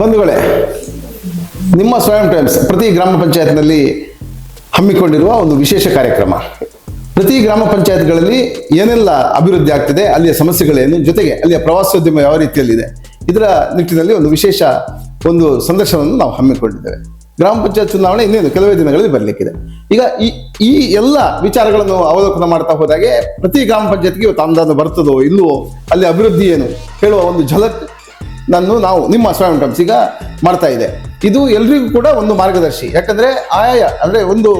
ಬಂಧುಗಳೇ, ನಿಮ್ಮ ಸ್ವಯಂ ಟೈಮ್ಸ್ ಪ್ರತಿ ಗ್ರಾಮ ಪಂಚಾಯತ್ನಲ್ಲಿ ಹಮ್ಮಿಕೊಂಡಿರುವ ಒಂದು ವಿಶೇಷ ಕಾರ್ಯಕ್ರಮ. ಪ್ರತಿ ಗ್ರಾಮ ಪಂಚಾಯತ್ಗಳಲ್ಲಿ ಏನೆಲ್ಲ ಅಭಿವೃದ್ಧಿ ಆಗ್ತಿದೆ, ಅಲ್ಲಿಯ ಸಮಸ್ಯೆಗಳೇನು, ಜೊತೆಗೆ ಅಲ್ಲಿಯ ಪ್ರವಾಸೋದ್ಯಮ ಯಾವ ರೀತಿಯಲ್ಲಿದೆ, ಇದರ ನಿಟ್ಟಿನಲ್ಲಿ ಒಂದು ವಿಶೇಷ ಸಂದರ್ಶನವನ್ನು ನಾವು ಹಮ್ಮಿಕೊಂಡಿದ್ದೇವೆ. ಗ್ರಾಮ ಪಂಚಾಯತ್ ಚುನಾವಣೆ ಇನ್ನೇನು ಕೆಲವೇ ದಿನಗಳಲ್ಲಿ ಬರಲಿಕ್ಕಿದೆ. ಈಗ ಈ ಎಲ್ಲ ವಿಚಾರಗಳನ್ನು ಅವಲೋಕನ ಮಾಡ್ತಾ ಹೋದಾಗೆ ಪ್ರತಿ ಗ್ರಾಮ ಪಂಚಾಯತ್ಗೆ ಇವತ್ತು ಅನುದಾನ ಬರ್ತದೋ ಇಲ್ಲವೋ, ಅಲ್ಲಿ ಅಭಿವೃದ್ಧಿ ಏನು ಹೇಳುವ ಒಂದು ಝಲಕ್ ನಾವು ನಿಮ್ಮ ಸ್ವಯಂ ಟೈಮ್ಸ್ ಈಗ ಮಾಡ್ತಾ ಇದೆ. ಇದು ಎಲ್ರಿಗೂ ಕೂಡ ಒಂದು ಮಾರ್ಗದರ್ಶಿ. ಯಾಕಂದ್ರೆ ಅಂದ್ರೆ ಒಂದು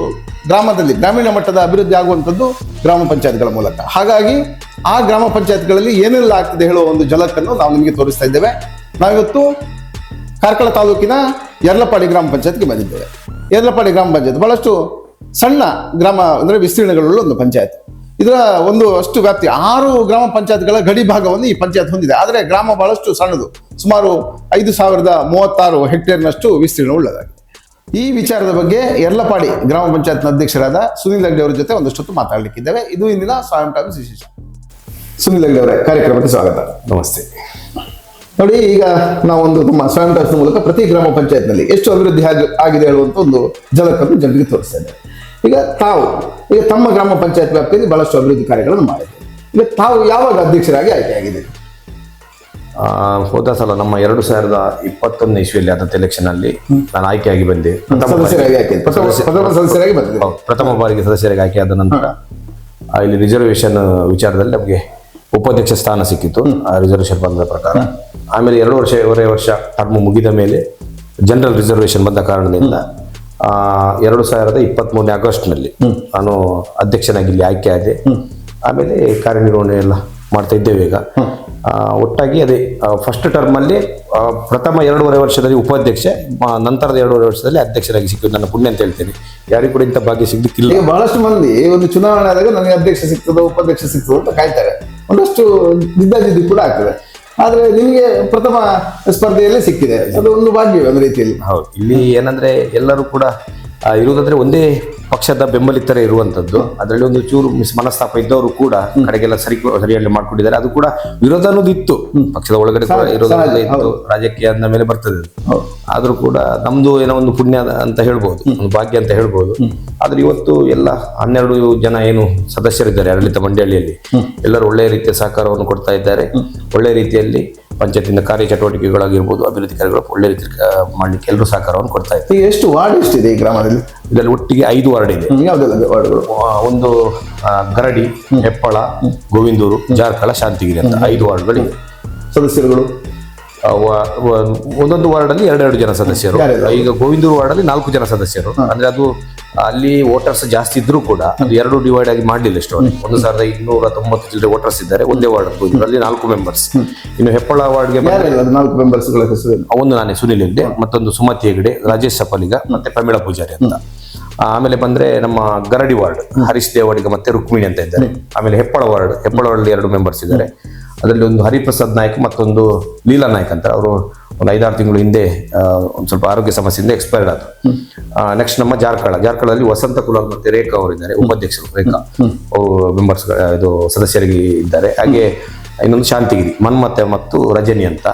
ಗ್ರಾಮದಲ್ಲಿ ಗ್ರಾಮೀಣ ಮಟ್ಟದ ಅಭಿವೃದ್ಧಿ ಆಗುವಂಥದ್ದು ಗ್ರಾಮ ಪಂಚಾಯತ್ಗಳ ಮೂಲಕ. ಹಾಗಾಗಿ ಆ ಗ್ರಾಮ ಪಂಚಾಯತ್ಗಳಲ್ಲಿ ಏನೆಲ್ಲ ಆಗ್ತಿದೆ ಹೇಳುವ ಒಂದು ಝಲಕನ್ನು ನಾವು ನಿಮಗೆ ತೋರಿಸ್ತಾ ಇದ್ದೇವೆ. ನಾವಿವತ್ತು ಕಾರ್ಕಳ ತಾಲೂಕಿನ ಯರ್ಲಪಾಡಿ ಗ್ರಾಮ ಪಂಚಾಯತ್ಗೆ ಬಂದಿದ್ದೇವೆ. ಯರ್ಲಪಾಡಿ ಗ್ರಾಮ ಪಂಚಾಯತ್ ಬಹಳಷ್ಟು ಸಣ್ಣ ಗ್ರಾಮ ಅಂದ್ರೆ ವಿಸ್ತೀರ್ಣಗಳುಳ್ಳ ಒಂದು ಪಂಚಾಯತ್. ಇದರ ಅಷ್ಟು ವ್ಯಾಪ್ತಿ 6 ಗ್ರಾಮ ಪಂಚಾಯತ್ಗಳ ಗಡಿ ಭಾಗವನ್ನು ಈ ಪಂಚಾಯತ್ ಹೊಂದಿದೆ. ಆದರೆ ಗ್ರಾಮ ಬಹಳಷ್ಟು ಸಣ್ಣದು, ಸುಮಾರು 5036 ಹೆಕ್ಟೇರ್ನಷ್ಟು ವಿಸ್ತೀರ್ಣ ಉಳ್ಳದಾಗಿದೆ. ಈ ವಿಚಾರದ ಬಗ್ಗೆ ಯರ್ಲಪಾಡಿ ಗ್ರಾಮ ಪಂಚಾಯತ್ನ ಅಧ್ಯಕ್ಷರಾದ ಸುನಿಲ್ ಹೆಗ್ಡೆ ಅವರ ಜೊತೆ ಒಂದಷ್ಟು ಮಾತಾಡಲಿಕ್ಕಿದ್ದೇವೆ. ಇದು ಇಂದಿನ ಸ್ವಯಂ ಟೈಮ್ಸ್ ವಿಶೇಷ. ಸುನಿಲ್ ಹೆಗ್ಡೆ ಅವರೇ, ಕಾರ್ಯಕ್ರಮಕ್ಕೆ ಸ್ವಾಗತ. ನಮಸ್ತೆ. ನೋಡಿ, ಈಗ ನಾವೊಂದು ನಮ್ಮ ಸ್ವಯಂ ಟೈಮ್ಸ್ ಮೂಲಕ ಪ್ರತಿ ಗ್ರಾಮ ಪಂಚಾಯತ್ನಲ್ಲಿ ಎಷ್ಟು ಅಭಿವೃದ್ಧಿ ಆಗಿದೆ ಹೇಳುವಂತ ಒಂದು ಝಲಕನ್ನು ಜನರಿಗೆ ತೋರಿಸ್ತಾ ಇದ್ದೇವೆ. ಈಗ ತಮ್ಮ ಗ್ರಾಮ ಪಂಚಾಯತ್ ವ್ಯಾಪ್ತಿಯಲ್ಲಿ ಬಹಳಷ್ಟು ಅಭಿವೃದ್ಧಿ ಕಾರ್ಯಗಳನ್ನು ಮಾಡಿದೆ. ಈಗ ತಾವು ಯಾವಾಗ ಅಧ್ಯಕ್ಷರಾಗಿ ಆಯ್ಕೆಯಾಗಿದೆ? ಹೋದ ಸಲ ನಮ್ಮ 2021 ಇಸ್ವಿಯಲ್ಲಿ ಆದಂತ ಎಲೆಕ್ಷನ್ ಅಲ್ಲಿ ನಾನು ಆಯ್ಕೆಯಾಗಿ ಬಂದೆ. ಪ್ರಥಮ ಬಾರಿಗೆ ಸದಸ್ಯರಾಗಿ ಆಯ್ಕೆಯಾದ ನಂತರ ಇಲ್ಲಿ ರಿಸರ್ವೇಶನ್ ವಿಚಾರದಲ್ಲಿ ನಮಗೆ ಉಪಾಧ್ಯಕ್ಷ ಸ್ಥಾನ ಸಿಕ್ಕಿತ್ತು, ರಿಸರ್ವೇಶನ್ ಬಂದ ಪ್ರಕಾರ. ಆಮೇಲೆ 2 ವರ್ಷ ಟರ್ಮ್ ಮುಗಿದ ಮೇಲೆ ಜನರಲ್ ರಿಸರ್ವೇಶನ್ ಬಂದ ಕಾರಣದಿಂದ 2023 ಆಗಸ್ಟ್ನಲ್ಲಿ ನಾನು ಅಧ್ಯಕ್ಷನಾಗಿ ಇಲ್ಲಿ ಆಯ್ಕೆ ಆದೆ. ಆಮೇಲೆ ಕಾರ್ಯನಿರ್ವಹಣೆ ಎಲ್ಲ ಮಾಡ್ತಾ ಇದ್ದೇವೆ. ಈಗ ಒಟ್ಟಾಗಿ ಅದೇ ಫಸ್ಟ್ ಟರ್ಮ್ ಅಲ್ಲಿ ಪ್ರಥಮ 2.5 ವರ್ಷದಲ್ಲಿ ಉಪಾಧ್ಯಕ್ಷ, ನಂತರದ 2.5 ವರ್ಷದಲ್ಲಿ ಅಧ್ಯಕ್ಷರಾಗಿ ಸಿಕ್ಕಿದ್ದು ನನ್ನ ಪುಣ್ಯ ಅಂತ ಹೇಳ್ತೇನೆ. ಯಾರಿಗೂ ಕೂಡ ಇಂಥ ಭಾಗ್ಯ ಸಿಗ್ಲಿಕ್ಕಿಲ್ಲ. ಬಹಳಷ್ಟು ಮಂದಿ ಒಂದು ಚುನಾವಣೆ ಆದಾಗ ನನಗೆ ಅಧ್ಯಕ್ಷ ಸಿಗ್ತದೋ ಉಪಾಧ್ಯಕ್ಷ ಸಿಗ್ತದೋ ಅಂತ ಕಾಯ್ತಾರೆ. ಒಂದಷ್ಟು ಜಿದ್ದಾಜಿದ್ದಿ ಕೂಡ ಆಗ್ತದೆ. ಆದ್ರೆ ನಿಮಗೆ ಪ್ರಥಮ ಸ್ಪರ್ಧೆಯಲ್ಲಿ ಸಿಕ್ಕಿದೆ, ಅದು ಒಂದು ಭಾಗ್ಯವೇ ಒಂದು ರೀತಿಯಲ್ಲಿ. ಹೌದು, ಇಲ್ಲಿ ಏನಂದ್ರೆ ಎಲ್ಲರೂ ಕೂಡ ಇರುವುದಂದ್ರೆ ಒಂದೇ ಪಕ್ಷದ ಬೆಂಬಲಿತರೇ ಇರುವಂತದ್ದು. ಅದರಲ್ಲಿ ಒಂದು ಚೂರು ಮನಸ್ತಾಪ ಇದ್ದವರು ಕೂಡ ಕಡೆಗೆಲ್ಲ ಸರಿಯಾಗಿ ಮಾಡ್ಕೊಂಡಿದ್ದಾರೆ. ಅದು ಕೂಡ ವಿರೋಧ ಅನ್ನೋದು ಇತ್ತು, ಪಕ್ಷದ ಒಳಗಡೆ ಕೂಡ ವಿರೋಧ ಇತ್ತು, ರಾಜಕೀಯ ಅಂದ ಮೇಲೆ ಬರ್ತದೆ. ಆದ್ರೂ ಕೂಡ ನಮ್ದು ಏನೋ ಒಂದು ಪುಣ್ಯ ಅಂತ ಹೇಳ್ಬೋದು, ಒಂದು ಭಾಗ್ಯ ಅಂತ ಹೇಳ್ಬೋದು. ಆದ್ರೆ ಇವತ್ತು ಎಲ್ಲ 12 ಜನ ಏನು ಸದಸ್ಯರಿದ್ದಾರೆ ಆಡಳಿತ ಮಂಡಳಿಯಲ್ಲಿ, ಎಲ್ಲರೂ ಒಳ್ಳೆಯ ರೀತಿಯ ಸಹಕಾರವನ್ನು ಕೊಡ್ತಾ ಇದ್ದಾರೆ. ಒಳ್ಳೆಯ ರೀತಿಯಲ್ಲಿ ಪಂಚಾಯತಿನ ಕಾರ್ಯಚಟುವಟಿಕೆಗಳಾಗಿರ್ಬೋದು, ಅಭಿವೃದ್ಧಿ ಕಾರ್ಯಗಳು ಒಳ್ಳೆ ರೀತಿ ಮಾಡ್ಲಿಕ್ಕೆ ಎಲ್ಲರೂ ಸಹಕಾರವನ್ನು ಕೊಡ್ತಾ ಇದ್ದಾರೆ. ಎಷ್ಟು ವಾರ್ಡ್ ಎಷ್ಟಿದೆ ಈ ಗ್ರಾಮದಲ್ಲಿ? ಇದರಲ್ಲಿ ಒಟ್ಟಿಗೆ 5 ವಾರ್ಡ್ ಇದೆ. ಯಾವುದೆಲ್ಲ ವಾರ್ಡ್ಗಳು? ಒಂದು ಗರಡಿ, ಹೆಪ್ಪಳ, ಗೋವಿಂದೂರು, ಜಾರ್ಕಳ, ಶಾಂತಿಗಿರಿ ಅಂತ 5 ವಾರ್ಡ್ಗಳಿವೆ. ಸದಸ್ಯರುಗಳು ಒಂದೊಂದು ವಾರ್ಡ್ ಅಲ್ಲಿ 2 ಜನ ಸದಸ್ಯರು. ಈಗ ಗೋವಿಂದೂರು ವಾರ್ಡ್ ಅಲ್ಲಿ 4 ಜನ ಸದಸ್ಯರು. ಅಂದ್ರೆ ಅದು ಅಲ್ಲಿ ವೋಟರ್ಸ್ ಜಾಸ್ತಿ ಇದ್ರೂ ಕೂಡ ಅದು 2 ಡಿವೈಡ್ ಆಗಿ ಮಾಡಲಿಲ್ಲ. ಎಷ್ಟು 1290 ಚಿಲ್ಲರೆ ವೋಟರ್ಸ್ ಇದ್ದಾರೆ ಒಂದೇ ವಾರ್ಡ್. ಅಲ್ಲಿ 4 ಮೆಂಬರ್ಸ್. ಇನ್ನು ಹೆಪ್ಪಳ ವಾರ್ಡ್ಗೆ 4 ಮೆಂಬರ್ಸ್. ಒಂದು ನಾನೇ, ಸುನಿಲ್ ಹೆಗ್ಡೆ, ಮತ್ತೊಂದು ಸುಮತಿ ಹೆಗ್ಡೆ, ರಾಜೇಶ್ ಸಪಲಿಗ, ಮತ್ತೆ ಪ್ರಮೀಳಾ ಪೂಜಾರಿ ಅಂತ. ಆಮೇಲೆ ಬಂದ್ರೆ ನಮ್ಮ ಗರಡಿ ವಾರ್ಡ್ ಹರೀಶ್ ದೇವಾಡಿಗ ಮತ್ತೆ ರುಕ್ಮಿಣಿ ಅಂತ ಇದ್ದಾರೆ. ಆಮೇಲೆ ಹೆಪ್ಪಳ ವಾರ್ಡ್ 2 ಮೆಂಬರ್ಸ್ ಇದ್ದಾರೆ. ಅದರಲ್ಲಿ ಒಂದು ಹರಿಪ್ರಸಾದ್ ನಾಯ್ಕ್ ಮತ್ತೊಂದು ಲೀಲಾ ನಾಯ್ಕ್ ಅಂತ. ಅವರು ಒಂದು 5-6 ತಿಂಗಳು ಹಿಂದೆ ಒಂದು ಸ್ವಲ್ಪ ಆರೋಗ್ಯ ಸಮಸ್ಯೆಯಿಂದ ಎಕ್ಸ್ಪೈರ್ಡ್ ಆದ್ರು. ನೆಕ್ಸ್ಟ್ ನಮ್ಮ ಜಾರ್ಕಳದಲ್ಲಿ ವಸಂತ ಕುಲಾಲ್ ಮತ್ತೆ ರೇಖಾ ಅವರಿದ್ದಾರೆ, ಉಪಾಧ್ಯಕ್ಷರು. ರೇಖಾ ಮೆಂಬರ್ಸ್ ಇದು ಸದಸ್ಯರಿಗೆ ಇದ್ದಾರೆ. ಹಾಗೆ ಇನ್ನೊಂದು ಶಾಂತಿಗಿರಿ, ಮನ್ಮತೆ ಮತ್ತು ರಜನಿ ಅಂತ.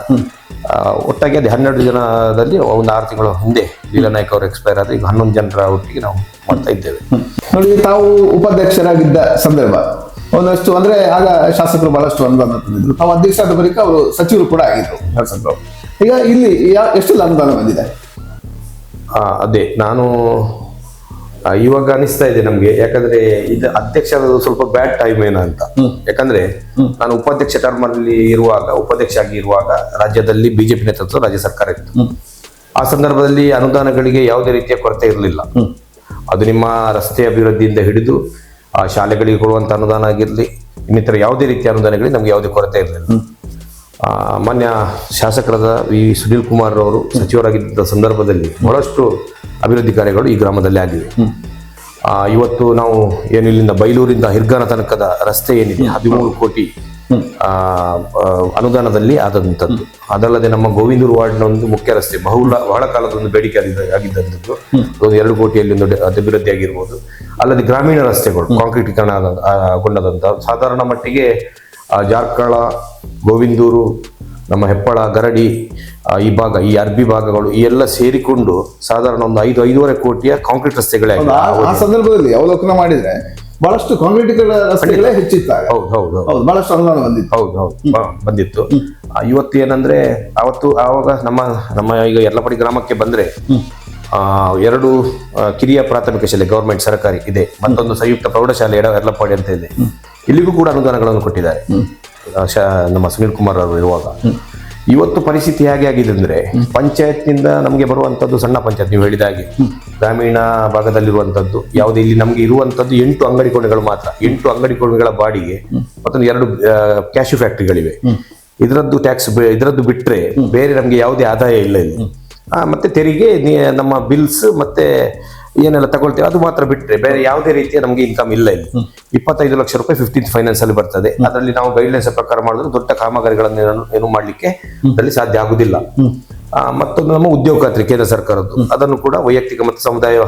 ಒಟ್ಟಾಗಿ ಅದೇ 12 ಜನದಲ್ಲಿ ಒಂದು 6 ತಿಂಗಳು ಹಿಂದೆ ಲೀಲಾ ನಾಯ್ಕ್ ಅವರು ಎಕ್ಸ್ಪೈರ್ ಆದ್ರೆ ಈಗ 11 ಜನರ ಒಟ್ಟಿಗೆ ನಾವು ಮಾಡ್ತಾ ಇದ್ದೇವೆ. ನೋಡಿ, ತಾವು ಉಪಾಧ್ಯಕ್ಷರಾಗಿದ್ದ ಸಂದರ್ಭ ಒಂದಷ್ಟು ಅಂದ್ರೆ ಆಗ ಶಾಸಕರು ಬಹಳಷ್ಟು ಅನುದಾನ ತಂದಿದ್ರು. ತಾವು ಅಧ್ಯಕ್ಷರಾದ ಬಳಿಕ ಅವರು ಸಚಿವರು ಕೂಡ ಆಗಿದ್ರು ಶಾಸಕರು. ಈಗ ಇಲ್ಲಿ ಎಷ್ಟೆಲ್ಲ ಅನುದಾನ ಬಂದಿದೆ? ಅದೇ ನಾನು ಇವಾಗ ಅನಿಸ್ತಾ ಇದೆ ನಮ್ಗೆ, ಯಾಕಂದ್ರೆ ಇದು ಅಧ್ಯಕ್ಷ ಸ್ವಲ್ಪ ಬ್ಯಾಡ್ ಟೈಮ್ ಏನ ಅಂತ. ಯಾಕಂದ್ರೆ ನಾನು ಉಪಾಧ್ಯಕ್ಷ ಟರ್ಮ್ ಅಲ್ಲಿ ಉಪಾಧ್ಯಕ್ಷ ಆಗಿ ಇರುವಾಗ ರಾಜ್ಯದಲ್ಲಿ ಬಿಜೆಪಿ ನೇತೃತ್ವ ರಾಜ್ಯ ಸರ್ಕಾರ ಇತ್ತು. ಆ ಸಂದರ್ಭದಲ್ಲಿ ಅನುದಾನಗಳಿಗೆ ಯಾವುದೇ ರೀತಿಯ ಕೊರತೆ ಇರಲಿಲ್ಲ. ಅದು ನಿಮ್ಮ ರಸ್ತೆ ಅಭಿವೃದ್ಧಿಯಿಂದ ಹಿಡಿದು ಶಾಲೆಗಳಿಗೆ ಕೊಡುವಂತ ಅನುದಾನ ಆಗಿರ್ಲಿ, ಇನ್ನಿತರ ಯಾವುದೇ ರೀತಿಯ ಅನುದಾನಗಳಿಗೆ ನಮ್ಗೆ ಯಾವುದೇ ಕೊರತೆ ಇರಲಿಲ್ಲ. ಮಾನ್ಯ ಶಾಸಕರಾದ ಸುನೀಲ್ ಕುಮಾರ್ ಅವರು ಸಚಿವರಾಗಿದ್ದ ಸಂದರ್ಭದಲ್ಲಿ ಬಹಳಷ್ಟು ಅಭಿವೃದ್ಧಿ ಕಾರ್ಯಗಳು ಈ ಗ್ರಾಮದಲ್ಲಿ ಆಗಿವೆ. ಇವತ್ತು ನಾವು ಏನು ಇಲ್ಲಿಂದ ಬೈಲೂರಿಂದ ಹಿರ್ಗಾನ ತನಕದ ರಸ್ತೆ ಏನಿದೆ 13 ಕೋಟಿ ಅನುದಾನದಲ್ಲಿ ಆದಂಥದ್ದು. ಅದಲ್ಲದೆ ನಮ್ಮ ಗೋವಿಂದೂರು ವಾರ್ಡ್ನ ಒಂದು ಮುಖ್ಯ ರಸ್ತೆ ಬಹಳ ಕಾಲದ ಒಂದು ಬೇಡಿಕೆ ಆಗಿದ್ದಂಥದ್ದು, ಒಂದು 2 ಕೋಟಿಯಲ್ಲಿ ಒಂದು ಅಭಿವೃದ್ಧಿ ಆಗಿರ್ಬೋದು. ಅಲ್ಲದೆ ಗ್ರಾಮೀಣ ರಸ್ತೆಗಳು ಕಾಂಕ್ರೀಟೀಕರಣಗೊಂಡದಂತ ಸಾಧಾರಣ ಮಟ್ಟಿಗೆ ಜಾರ್ಕಳ, ಗೋವಿಂದೂರು, ನಮ್ಮ ಹೆಪ್ಪಳ, ಗರಡಿ ಈ ಭಾಗ, ಈ ಅರ್ಬಿ ಭಾಗಗಳು ಈ ಎಲ್ಲ ಸೇರಿಕೊಂಡು ಸಾಧಾರಣ ಒಂದು 5-5.5 ಕೋಟಿಯ ಕಾಂಕ್ರೀಟ್ ರಸ್ತೆಗಳೇ ಹೌದು, ಆಗಿವೆ. ಆ ಸಂದರ್ಭದಲ್ಲಿ ಅವಲೋಕನ ಮಾಡಿದ್ರೆ ಬಹಳಷ್ಟು ಕಾಂಕ್ರೀಟ್ ರಸ್ತೆಗಳೇ ಹೆಚ್ಚಿತ್ತಾಗ. ಹೌದು ಹೌದು ಹೌದು ಹೌದು, ಬಹಳಷ್ಟು ಅನುದಾನ ಬಂದಿತ್ತು. ಹೌದು ಬಂದಿತ್ತು. ಇವತ್ತು ಏನಂದ್ರೆ ಆವಾಗ ನಮ್ಮ ಈಗ ಯರ್ಲಪಾಡಿ ಗ್ರಾಮಕ್ಕೆ ಬಂದ್ರೆ 2 ಕಿರಿಯ ಪ್ರಾಥಮಿಕ ಶಾಲೆ ಗವರ್ಮೆಂಟ್ ಸರ್ಕಾರಿ ಇದೆ, ಮತ್ತೊಂದು ಸಂಯುಕ್ತ ಪ್ರೌಢಶಾಲೆ ಯರ್ಲಪಾಡಿ ಅಂತ ಇದೆ. ಇಲ್ಲಿಗೂ ಕೂಡ ಅನುದಾನಗಳನ್ನು ಕೊಟ್ಟಿದ್ದಾರೆ ನಮ್ಮ ಸುನೀಲ್ ಕುಮಾರ್ ಅವರು ಇರುವಾಗ. ಇವತ್ತು ಪರಿಸ್ಥಿತಿ ಹೇಗೆ ಆಗಿದೆ ಅಂದ್ರೆ ಪಂಚಾಯತ್ನಿಂದ ನಮಗೆ ಬರುವಂತದ್ದು ಸಣ್ಣ ಪಂಚಾಯತ್, ನೀವು ಹೇಳಿದ ಹಾಗೆ ಗ್ರಾಮೀಣ ಭಾಗದಲ್ಲಿರುವಂತದ್ದು ಯಾವುದೇ, ಇಲ್ಲಿ ನಮಗೆ ಇರುವಂತದ್ದು 8 ಅಂಗಡಿ ಕೋಣೆಗಳು ಮಾತ್ರ. 8 ಅಂಗಡಿ ಕೋಣೆಗಳ ಬಾಡಿಗೆ ಮತ್ತೊಂದು 2 ಕ್ಯಾಶ್ಯೂ ಫ್ಯಾಕ್ಟರಿಗಳಿವೆ. ಇದರದ್ದು ಬಿಟ್ರೆ ಬೇರೆ ನಮಗೆ ಯಾವುದೇ ಆದಾಯ ಇಲ್ಲ ಇಲ್ಲಿ. ಮತ್ತೆ ತೆರಿಗೆ, ನಮ್ಮ ಬಿಲ್ಸ್ ಮತ್ತೆ ಏನೆಲ್ಲ ತಗೊಳ್ತೇವೆ ಅದು ಮಾತ್ರ ಬಿಟ್ರೆ ಬೇರೆ ಯಾವುದೇ ರೀತಿಯ ನಮಗೆ ಇನ್ಕಮ್ ಇಲ್ಲ ಇಲ್ಲಿ. 25 ಲಕ್ಷ ರೂಪಾಯಿ 15th ಫೈನಾನ್ಸ್ ಅಲ್ಲಿ ಬರ್ತದೆ. ಅದರಲ್ಲಿ ನಾವು ಗೈಡ್ಲೈನ್ಸ್ ಪ್ರಕಾರ ಮಾಡಿದ್ರೆ ದೊಡ್ಡ ಕಾಮಗಾರಿಗಳನ್ನು ಏನು ಮಾಡ್ಲಿಕ್ಕೆ ಅದರಲ್ಲಿ ಸಾಧ್ಯ ಆಗುದಿಲ್ಲ. ಮತ್ತೊಂದು ನಮ್ಮ ಉದ್ಯೋಗ ಖಾತ್ರಿ ಕೇಂದ್ರ ಸರ್ಕಾರದ್ದು, ಅದನ್ನು ಕೂಡ ವೈಯಕ್ತಿಕ ಮತ್ತು ಸಮುದಾಯ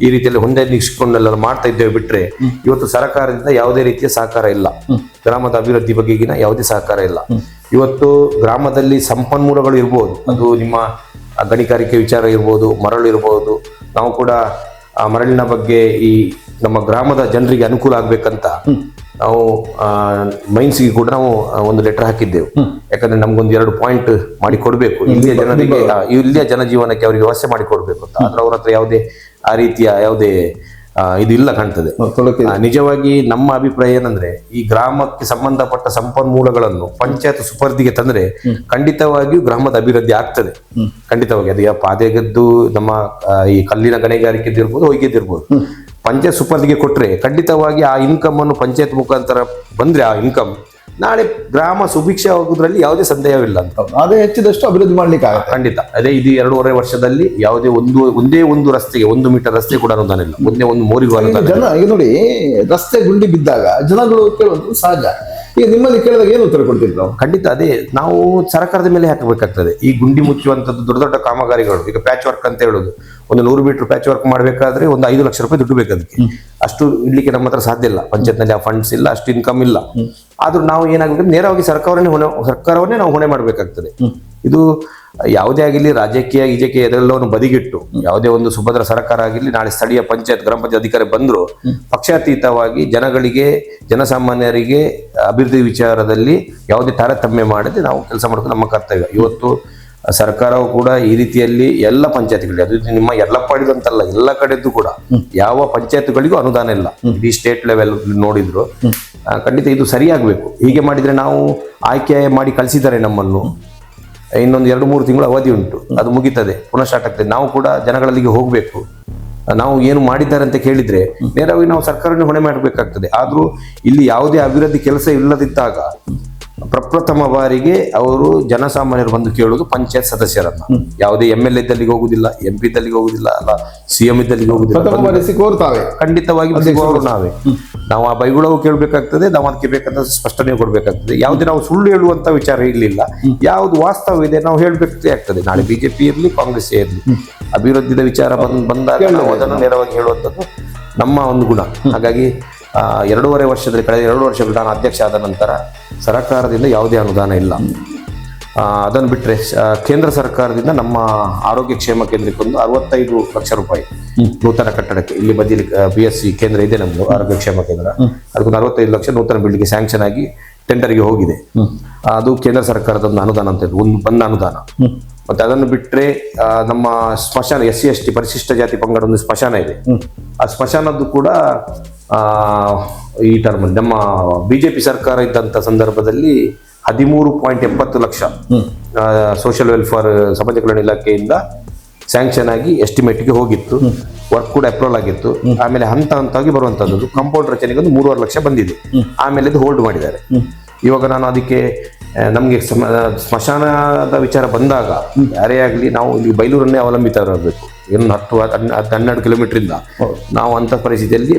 ಈ ರೀತಿಯಲ್ಲಿ ಹೊಂದಿಸಿಕೊಂಡೆಲ್ಲ ಮಾಡ್ತಾ ಇದ್ದೇವೆ. ಬಿಟ್ರೆ ಇವತ್ತು ಸರ್ಕಾರದಿಂದ ಯಾವುದೇ ರೀತಿಯ ಸಹಕಾರ ಇಲ್ಲ. ಗ್ರಾಮದ ಅಭಿವೃದ್ಧಿ ಬಗೆಗಿನ ಯಾವುದೇ ಸಹಕಾರ ಇಲ್ಲ. ಇವತ್ತು ಗ್ರಾಮದಲ್ಲಿ ಸಂಪನ್ಮೂಲಗಳು ಇರ್ಬೋದು, ಅದು ನಿಮ್ಮ ಗಣಿಗಾರಿಕೆ ವಿಚಾರ ಇರ್ಬೋದು, ಮರಳು ಇರ್ಬೋದು. ನಾವು ಕೂಡ ಮರಳಿನ ಬಗ್ಗೆ ಈ ನಮ್ಮ ಗ್ರಾಮದ ಜನರಿಗೆ ಅನುಕೂಲ ಆಗ್ಬೇಕಂತ ನಾವು ಮೈನ್ಸ್ಗೆ ಕೂಡ ನಾವು ಒಂದು ಲೆಟರ್ ಹಾಕಿದ್ದೆವು. ಯಾಕಂದ್ರೆ ನಮ್ಗೊಂದು 2 ಪಾಯಿಂಟ್ ಮಾಡಿ ಕೊಡ್ಬೇಕು, ಇಲ್ಲಿಯ ಜನಜೀವನಕ್ಕೆ ಅವರಿಗೆ ವ್ಯವಸ್ಥೆ ಮಾಡಿ ಕೊಡ್ಬೇಕು ಅಂತ. ಆದ್ರೆ ಅವ್ರ ಹತ್ರ ಯಾವುದೇ ಆ ರೀತಿಯ ಯಾವುದೇ ಇದು ಇಲ್ಲ ಕಾಣ್ತದೆ. ನಿಜವಾಗಿ ನಮ್ಮ ಅಭಿಪ್ರಾಯ ಏನಂದ್ರೆ ಈ ಗ್ರಾಮಕ್ಕೆ ಸಂಬಂಧಪಟ್ಟ ಸಂಪನ್ಮೂಲಗಳನ್ನು ಪಂಚಾಯತ್ ಸುಪರ್ದಿಗೆ ತಂದ್ರೆ ಖಂಡಿತವಾಗಿಯೂ ಗ್ರಾಮದ ಅಭಿವೃದ್ಧಿ ಆಗ್ತದೆ. ಖಂಡಿತವಾಗಿ ಅದು ಪಾದೆಗದ್ದು ನಮ್ಮ ಈ ಕಲ್ಲಿನ ಗಣಿಗಾರಿಕೆ ಇರ್ಬೋದು, ಹೊಯ್ಗೆದಿರ್ಬೋದು, ಪಂಚಾಯತ್ ಸುಪರ್ದಿಗೆ ಕೊಟ್ರೆ ಖಂಡಿತವಾಗಿ ಆ ಇನ್ಕಮ್ ಅನ್ನು ಪಂಚಾಯತ್ ಮುಖಾಂತರ ಬಂದ್ರೆ ಆ ಇನ್ಕಮ್ ನಾಳೆ ಗ್ರಾಮ ಸುಭಿಕ್ಷೆ ಆಗುವುದರಲ್ಲಿ ಯಾವುದೇ ಸಂದೇಹವಿಲ್ಲ ಅಂತ. ಅದೇ ಹೆಚ್ಚಿದಷ್ಟು ಅಭಿವೃದ್ಧಿ ಮಾಡ್ಲಿಕ್ಕೆ ಆಗುತ್ತೆ ಖಂಡಿತ. ಅದೇ ಇದು 2.5 ವರ್ಷದಲ್ಲಿ ಯಾವುದೇ ಒಂದೇ ಒಂದು ರಸ್ತೆಗೆ 1 ಮೀಟರ್ ರಸ್ತೆ ಕೂಡ ಅನುದಾನ ಇಲ್ಲ. ಒಂದು ಮೋರಿಗೂ ಅನುದಾನ. ಜನ ಈಗ ನೋಡಿ, ರಸ್ತೆ ಗುಂಡಿ ಬಿದ್ದಾಗ ಜನಗಳು ಕೇಳುವಂಥದ್ದು ಸಹಜ. ಈಗ ನಿಮ್ಮಲ್ಲಿ ಕೇಳಿದಾಗ ಏನು ಉತ್ತರ ಕೊಡ್ತಿದ್ರು ನಾವು? ಖಂಡಿತ ಅದೇ ನಾವು ಸರ್ಕಾರದ ಮೇಲೆ ಹಾಕಬೇಕಾಗ್ತದೆ. ಈ ಗುಂಡಿ ಮುಚ್ಚುವಂಥದ್ದು ದೊಡ್ಡ ದೊಡ್ಡ ಕಾಮಗಾರಿಗಳು, ಈಗ ಪ್ಯಾಚ್ ವರ್ಕ್ ಅಂತ ಹೇಳೋದು, ಒಂದು 100 ಮೀಟರ್ ಪ್ಯಾಚ್ ವರ್ಕ್ ಮಾಡಬೇಕಾದ್ರೆ ಒಂದು 5 ಲಕ್ಷ ರೂಪಾಯಿ ದುಡ್ಡು ಬೇಕು. ಅದಕ್ಕೆ ಅಷ್ಟು ಇಡ್ಲಿಕ್ಕೆ ನಮ್ಮ ಹತ್ರ ಸಾಧ್ಯ ಇಲ್ಲ. ಪಂಚಾಯತ್ನಲ್ಲಿ ಆ ಫಂಡ್ಸ್ ಇಲ್ಲ, ಅಷ್ಟು ಇನ್ಕಮ್ ಇಲ್ಲ. ಆದ್ರೂ ನಾವು ಏನಾಗಬೇಕು, ನೇರವಾಗಿ ಸರ್ಕಾರವನ್ನೇ ನಾವು ಹೊಣೆ ಮಾಡಬೇಕಾಗ್ತದೆ. ಇದು ಯಾವುದೇ ಆಗಿರ್ಲಿ, ರಾಜಕೀಯ ಇದೆಲ್ಲವನ್ನು ಬದಿಗಿಟ್ಟು ಯಾವುದೇ ಒಂದು ಸುಭದ್ರ ಸರ್ಕಾರ ಆಗಿರ್ಲಿ, ನಾಳೆ ಸ್ಥಳೀಯ ಪಂಚಾಯತ್ ಗ್ರಾಮ ಪಂಚಾಯತ್ ಅಧಿಕಾರಿ ಬಂದ್ರು ಪಕ್ಷಾತೀತವಾಗಿ ಜನಗಳಿಗೆ, ಜನಸಾಮಾನ್ಯರಿಗೆ ಅಭಿವೃದ್ಧಿ ವಿಚಾರದಲ್ಲಿ ಯಾವುದೇ ತಾರತಮ್ಯ ಮಾಡದೆ ನಾವು ಕೆಲಸ ಮಾಡೋದು ನಮ್ಮ ಕರ್ತವ್ಯ. ಇವತ್ತು ಸರ್ಕಾರವು ಕೂಡ ಈ ರೀತಿಯಲ್ಲಿ ಎಲ್ಲ ಪಂಚಾಯತ್ಗಳಿಗೆ, ಅದು ನಿಮ್ಮ ಯರ್ಲಪಾಡಿದಂತಲ್ಲ, ಎಲ್ಲ ಕಡೆದ್ದು ಕೂಡ ಯಾವ ಪಂಚಾಯತ್ಗಳಿಗೂ ಅನುದಾನ ಇಲ್ಲ. ಇಡೀ ಸ್ಟೇಟ್ ಲೆವೆಲ್ ನೋಡಿದ್ರು ಖಂಡಿತ ಇದು ಸರಿಯಾಗಬೇಕು. ಹೀಗೆ ಮಾಡಿದ್ರೆ ನಾವು ಆಯ್ಕೆ ಮಾಡಿ ಕಳಿಸಿದ್ದಾರೆ ನಮ್ಮನ್ನು, ಇನ್ನೊಂದು 2-3 ತಿಂಗಳು ಅವಧಿ ಉಂಟು, ಅದು ಮುಗಿತದೆ, ಪುನಃ ಸ್ಟಾರ್ಟ್ ಆಗ್ತದೆ. ನಾವು ಕೂಡ ಜನಗಳಲ್ಲಿಗೆ ಹೋಗ್ಬೇಕು. ನಾವು ಏನು ಮಾಡಿದ್ದಾರೆ ಅಂತ ಕೇಳಿದ್ರೆ ನೇರವಾಗಿ ನಾವು ಸರ್ಕಾರನೇ ಹೊಣೆ ಮಾಡಬೇಕಾಗ್ತದೆ. ಆದ್ರೂ ಇಲ್ಲಿ ಯಾವುದೇ ಅಭಿವೃದ್ಧಿ ಕೆಲಸ ಇಲ್ಲದಿದ್ದಾಗ ಪ್ರಪ್ರಥಮ ಬಾರಿಗೆ ಅವರು ಜನಸಾಮಾನ್ಯರು ಬಂದು ಕೇಳುವುದು ಪಂಚಾಯತ್ ಸದಸ್ಯರನ್ನ. ಯಾವುದೇ MLA ಇದ್ದಲ್ಲಿಗೆ ಹೋಗುದಿಲ್ಲ, MP ಇದ್ದಲ್ಲಿಗೆ ಹೋಗುದಿಲ್ಲ, ಅಲ್ಲ CM ಇದ್ದಲ್ಲಿಗೆ ಹೋಗುದಿಲ್ಲ. ಖಂಡಿತವಾಗಿ ಸಿಗುವವರು ನಾವೇ. ನಾವು ಆ ಬೈಗುಳವು ಕೇಳಬೇಕಾಗ್ತದೆ, ನಾವು ಅದಕ್ಕೆ ಬೇಕಂತ ಸ್ಪಷ್ಟನೆ ಕೊಡ್ಬೇಕಾಗ್ತದೆ. ಯಾವುದೇ ನಾವು ಸುಳ್ಳು ಹೇಳುವಂತ ವಿಚಾರ ಇರ್ಲಿಲ್ಲ, ಯಾವ್ದು ವಾಸ್ತವ ಇದೆ ನಾವು ಹೇಳ್ಬೇಕೇ ಆಗ್ತದೆ. ನಾಳೆ BJP ಇರ್ಲಿ, ಕಾಂಗ್ರೆಸ್ ಇರ್ಲಿ, ಅಭಿವೃದ್ಧಿಯ ವಿಚಾರ ಬಂದಾಗ ನಾವು ಅದನ್ನು ನೇರವಾಗಿ ಹೇಳುವಂಥದ್ದು ನಮ್ಮ ಒಂದು ಗುಣ. ಹಾಗಾಗಿ 2.5 ವರ್ಷದಲ್ಲಿ, ಕಳೆದ 2 ವರ್ಷಗಳು ನಾನು ಅಧ್ಯಕ್ಷ ಆದ ನಂತರ ಸರ್ಕಾರದಿಂದ ಯಾವುದೇ ಅನುದಾನ ಇಲ್ಲ. ಅದನ್ನು ಬಿಟ್ಟರೆ ಕೇಂದ್ರ ಸರ್ಕಾರದಿಂದ ನಮ್ಮ ಆರೋಗ್ಯ ಕ್ಷೇಮ ಕೇಂದ್ರಕ್ಕೊಂದು 65 ಲಕ್ಷ ರೂಪಾಯಿ ನೂತನ ಕಟ್ಟಡಕ್ಕೆ, ಇಲ್ಲಿ ಬದಿಯಲ್ಲಿ BSc ಕೇಂದ್ರ ಇದೆ ನಮ್ದು ಆರೋಗ್ಯ ಕ್ಷೇಮ ಕೇಂದ್ರ, ಅದಕ್ಕೊಂದು 65 ಲಕ್ಷ ನೂತನ ಬಿಲ್ಡಿಂಗ್ ಸ್ಯಾಂಕ್ಷನ್ ಆಗಿ ಟೆಂಡರ್ಗೆ ಹೋಗಿದೆ. ಅದು ಕೇಂದ್ರ ಸರ್ಕಾರದ ಒಂದು ಅನುದಾನ ಅಂತ ಒಂದು ಬಂದ ಅನುದಾನ. ಮತ್ತೆ ಅದನ್ನು ಬಿಟ್ಟರೆ ನಮ್ಮ ಸ್ಮಶಾನ, SC ST ಪರಿಶಿಷ್ಟ ಜಾತಿ ಪಂಗಡ ಒಂದು ಸ್ಮಶಾನ ಇದೆ. ಆ ಸ್ಮಶಾನದ್ದು ಕೂಡ ಈ ಟರ್ಮ್ ನಮ್ಮ BJP ಸರ್ಕಾರ ಇದ್ದಂತ ಸಂದರ್ಭದಲ್ಲಿ 13.70 ಲಕ್ಷ ಸೋಷಿಯಲ್ ವೆಲ್ಫೇರ್ ಸಮಾಜ ಕಲ್ಯಾಣ ಇಲಾಖೆಯಿಂದ ಸ್ಯಾಂಕ್ಷನ್ ಆಗಿ ಎಸ್ಟಿಮೇಟ್ಗೆ ಹೋಗಿತ್ತು. ವರ್ಕ್ ಕೂಡ ಅಪ್ರೂವಲ್ ಆಗಿತ್ತು. ಆಮೇಲೆ ಹಂತವಾಗಿ ಬರುವಂತದ್ದು ಕಾಂಪೌಂಡ್ ರಚನೆಗೆ ಒಂದು 3.5 ಲಕ್ಷ ಬಂದಿದೆ. ಆಮೇಲೆ ಅದು ಹೋಲ್ಡ್ ಮಾಡಿದ್ದಾರೆ. ಇವಾಗ ನಾನು ಅದಕ್ಕೆ ನಮಗೆ ಸ್ಮಶಾನದ ವಿಚಾರ ಬಂದಾಗ ಯಾರೇ ಆಗಲಿ ನಾವು ಇಲ್ಲಿ ಬೈಲೂರನ್ನೇ ಅವಲಂಬಿತರಾಗಬೇಕು. ಏನು 10-12 ಕಿಲೋಮೀಟರ್ ಇಂದ ನಾವು ಅಂತ ಪರಿಸ್ಥಿತಿಯಲ್ಲಿ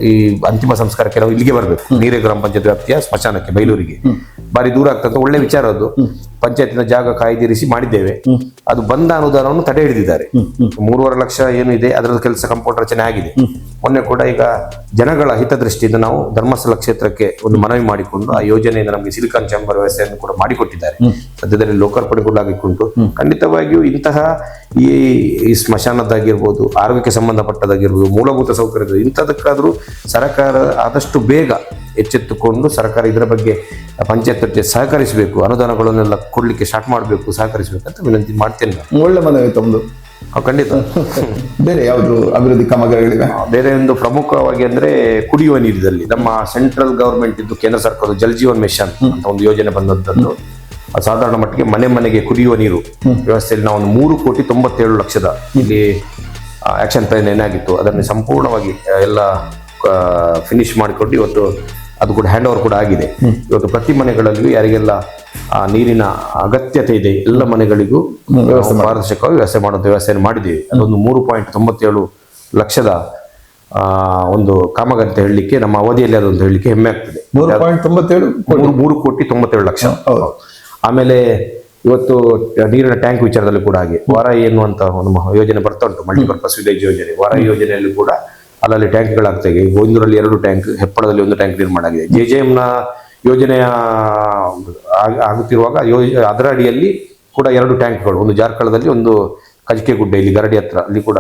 ಈ ಅಂತಿಮ ಸಂಸ್ಕಾರಕ್ಕೆ ನಾವು ಇಲ್ಲಿಗೆ ಬರಬೇಕು. ನೀರೇ ಗ್ರಾಮ ಪಂಚಾಯತ್ ವ್ಯಾಪ್ತಿಯ ಸ್ಮಶಾನಕ್ಕೆ ಬೈಲೂರಿಗೆ ಬಾರಿ ದೂರ ಆಗ್ತದೆ. ಒಳ್ಳೆ ವಿಚಾರ ಅದು. ಪಂಚಾಯತಿನ ಜಾಗ ಕಾಯ್ದಿರಿಸಿ ಮಾಡಿದ್ದೇವೆ. ಅದು ಬಂದ ಅನುದಾನವನ್ನು ತಡೆ ಹಿಡಿದಿದ್ದಾರೆ. 3.5 ಲಕ್ಷ ಏನು ಇದೆ ಅದರ ಕೆಲಸ ಕಂಪೌಂಡ್ ರಚನೆ ಆಗಿದೆ. ಮೊನ್ನೆ ಕೂಡ ಈಗ ಜನಗಳ ಹಿತದೃಷ್ಟಿಯಿಂದ ನಾವು ಧರ್ಮಸ್ಥಳ ಕ್ಷೇತ್ರಕ್ಕೆ ಒಂದು ಮನವಿ ಮಾಡಿಕೊಂಡು ಆ ಯೋಜನೆಯಿಂದ ನಮಗೆ ಸಿಲಿಕಾನ್ ಚಾಂಬರ್ ವ್ಯವಸ್ಥೆಯನ್ನು ಕೂಡ ಮಾಡಿಕೊಟ್ಟಿದ್ದಾರೆ. ಸದ್ಯದಲ್ಲಿ ಲೋಕಾರ್ಪಣೆ ಕೂಡ ಆಗಿಕೊಂಡು ಖಂಡಿತವಾಗಿಯೂ ಇಂತಹ ಈ ಸ್ಮಶಾನದಾಗಿರ್ಬೋದು, ಆರೋಗ್ಯಕ್ಕೆ ಸಂಬಂಧಪಟ್ಟದಾಗಿರ್ಬೋದು, ಮೂಲಭೂತ ಸೌಕರ್ಯದ ಇಂಥದಕ್ಕಾದ್ರೂ ಸರ್ಕಾರ ಆದಷ್ಟು ಬೇಗ ಎಚ್ಚೆತ್ತುಕೊಂಡು ಸರ್ಕಾರ ಇದರ ಬಗ್ಗೆ ಪಂಚಾಯತ್ ಜೊತೆ ಸಹಕರಿಸಬೇಕು, ಅನುದಾನಗಳನ್ನೆಲ್ಲ ಕೊಡ್ಲಿಕ್ಕೆ ಸ್ಟಾರ್ಟ್ ಮಾಡಬೇಕು, ಸಹಕರಿಸಬೇಕು ಅಂತ ವಿನಂತಿ ಮಾಡ್ತೇನೆ ನಾನು. ಒಳ್ಳೆ ಮನವಿ ತಮ್ಮದು. ಖಂಡಿತ. ಬೇರೆ ಯಾವುದು ಅಭಿವೃದ್ಧಿ ಕಾಮಗಾರಿಗಳಿವೆ? ಬೇರೆ ಒಂದು ಪ್ರಮುಖವಾಗಿ ಅಂದ್ರೆ ಕುಡಿಯುವ ನೀರಿನಲ್ಲಿ ನಮ್ಮ ಸೆಂಟ್ರಲ್ ಗವರ್ಮೆಂಟ್ ಇದ್ದು ಕೇಂದ್ರ ಸರ್ಕಾರದ ಜಲ್ ಜೀವನ್ ಮಿಷನ್ ಅಂತ ಒಂದು ಯೋಜನೆ ಬಂದದ್ದು. ಸಾಧಾರಣ ಮಟ್ಟಿಗೆ ಮನೆ ಮನೆಗೆ ಕುಡಿಯುವ ನೀರು ವ್ಯವಸ್ಥೆಯಲ್ಲಿ ನಾವು ಒಂದು 3,97,00,000 ಇಲ್ಲಿ ಆಕ್ಷನ್ ಪ್ಲಾನ್ ಏನಾಗಿತ್ತು ಅದನ್ನು ಸಂಪೂರ್ಣವಾಗಿ ಎಲ್ಲ ಫಿನಿಶ್ ಮಾಡಿಕೊಂಡು ಇವತ್ತು ಅದು ಕೂಡ ಹ್ಯಾಂಡ್ ಓವರ್ ಕೂಡ ಆಗಿದೆ. ಇವತ್ತು ಪ್ರತಿ ಮನೆಗಳಲ್ಲಿಯೂ ಯಾರಿಗೆಲ್ಲ ನೀರಿನ ಅಗತ್ಯತೆ ಇದೆ ಎಲ್ಲ ಮನೆಗಳಿಗೂ ಪಾರದರ್ಶಕವಾಗಿ ವ್ಯವಸ್ಥೆಯನ್ನು ಮಾಡಿದ್ದೀವಿ. ಅದೊಂದು 3,97,00,000 ಒಂದು ಕಾಮಗಾರಿ ಅಂತ ಹೇಳಲಿಕ್ಕೆ ನಮ್ಮ ಅವಧಿಯಲ್ಲಿ ಅದೊಂದು ಹೇಳಲಿಕ್ಕೆ ಹೆಮ್ಮೆ ಆಗ್ತದೆ. 3,97,00,000. ಆಮೇಲೆ ಇವತ್ತು ನೀರಿನ ಟ್ಯಾಂಕ್ ವಿಚಾರದಲ್ಲಿ ಕೂಡ ಹಾಗೆ ವಾರಾಯಿ ಎನ್ನುವಂತ ಒಂದು ಯೋಜನೆ ಬರ್ತಾ ಉಂಟು, ಮಲ್ಟಿಪರ್ಪಸ್ ವಿಲೇಜ್ ಯೋಜನೆ. ವಾರಾಯಿ ಯೋಜನೆಯಲ್ಲಿ ಕೂಡ ಅಲ್ಲಲ್ಲಿ ಟ್ಯಾಂಕ್ಗಳಾಗ್ತವೆ. ಗೋವಿಂದೂರಲ್ಲಿ 2 ಟ್ಯಾಂಕ್, ಹೆಪ್ಪಳದಲ್ಲಿ 1 ಟ್ಯಾಂಕ್ ನಿರ್ಮಾಣ ಆಗಿದೆ. JJM ಯೋಜನೆಯ ಆಗುತ್ತಿರುವಾಗ ಅದರ ಅಡಿಯಲ್ಲಿ ಕೂಡ 2 ಟ್ಯಾಂಕ್ಗಳು, ಒಂದು ಜಾರ್ಕಳದಲ್ಲಿ, ಒಂದು ಕಜಿಕೆಗುಡ್ಡೆ ಇಲ್ಲಿ ಗರಡಿ ಹತ್ರ, ಅಲ್ಲಿ ಕೂಡ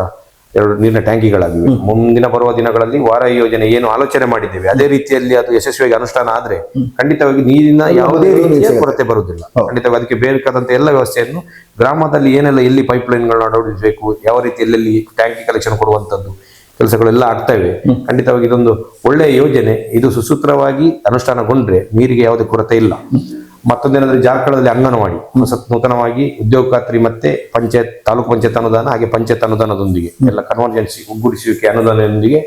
2 ನೀರಿನ ಟ್ಯಾಂಕಿಗಳಾಗಿವೆ. ಮುಂದಿನ ಬರುವ ದಿನಗಳಲ್ಲಿ ವಾರಾಯಿ ಯೋಜನೆ ಏನು ಆಲೋಚನೆ ಮಾಡಿದ್ದೇವೆ ಅದೇ ರೀತಿಯಲ್ಲಿ ಅದು ಯಶಸ್ವಿಯಾಗಿ ಅನುಷ್ಠಾನ ಆದ್ರೆ ಖಂಡಿತವಾಗಿ ನೀರಿನ ಯಾವುದೇ ರೀತಿಯ ಕೊರತೆ ಬರುವುದಿಲ್ಲ. ಖಂಡಿತವಾಗಿ ಅದಕ್ಕೆ ಬೇಕಾದಂತ ಎಲ್ಲ ವ್ಯವಸ್ಥೆಯನ್ನು ಗ್ರಾಮದಲ್ಲಿ ಏನೆಲ್ಲ ಎಲ್ಲಿ ಪೈಪ್ ಲೈನ್ಗಳನ್ನ ಅಳವಡಿಸಬೇಕು, ಯಾವ ರೀತಿ ಎಲ್ಲೆಲ್ಲಿ ಟ್ಯಾಂಕಿ ಕಲೆಕ್ಷನ್ ಕೊಡುವಂತದ್ದು ಕೆಲಸಗಳೆಲ್ಲ ಆಗ್ತಾ ಇವೆ. ಖಂಡಿತವಾಗಿ ಇದೊಂದು ಒಳ್ಳೆಯ ಯೋಜನೆ. ಇದು ಸುಸೂತ್ರವಾಗಿ ಅನುಷ್ಠಾನಗೊಂಡ್ರೆ ನೀರಿಗೆ ಯಾವುದೇ ಕೊರತೆ ಇಲ್ಲ. ಮತ್ತೊಂದೇನಂದ್ರೆ ಜಾರ್ಕಳದಲ್ಲಿ ಅಂಗನವಾಡಿ ನೂತನವಾಗಿ ಉದ್ಯೋಗ ಖಾತ್ರಿ ಮತ್ತೆ ಪಂಚಾಯತ್, ತಾಲೂಕು ಪಂಚಾಯತ್ ಅನುದಾನ ಹಾಗೆ ಪಂಚಾಯತ್ ಅನುದಾನದೊಂದಿಗೆ ಎಲ್ಲ ಕನ್ವರ್ಜೆನ್ಸಿ ಒಗ್ಗೂಡಿಸುವಿಕೆ ಅನುದಾನದೊಂದಿಗೆ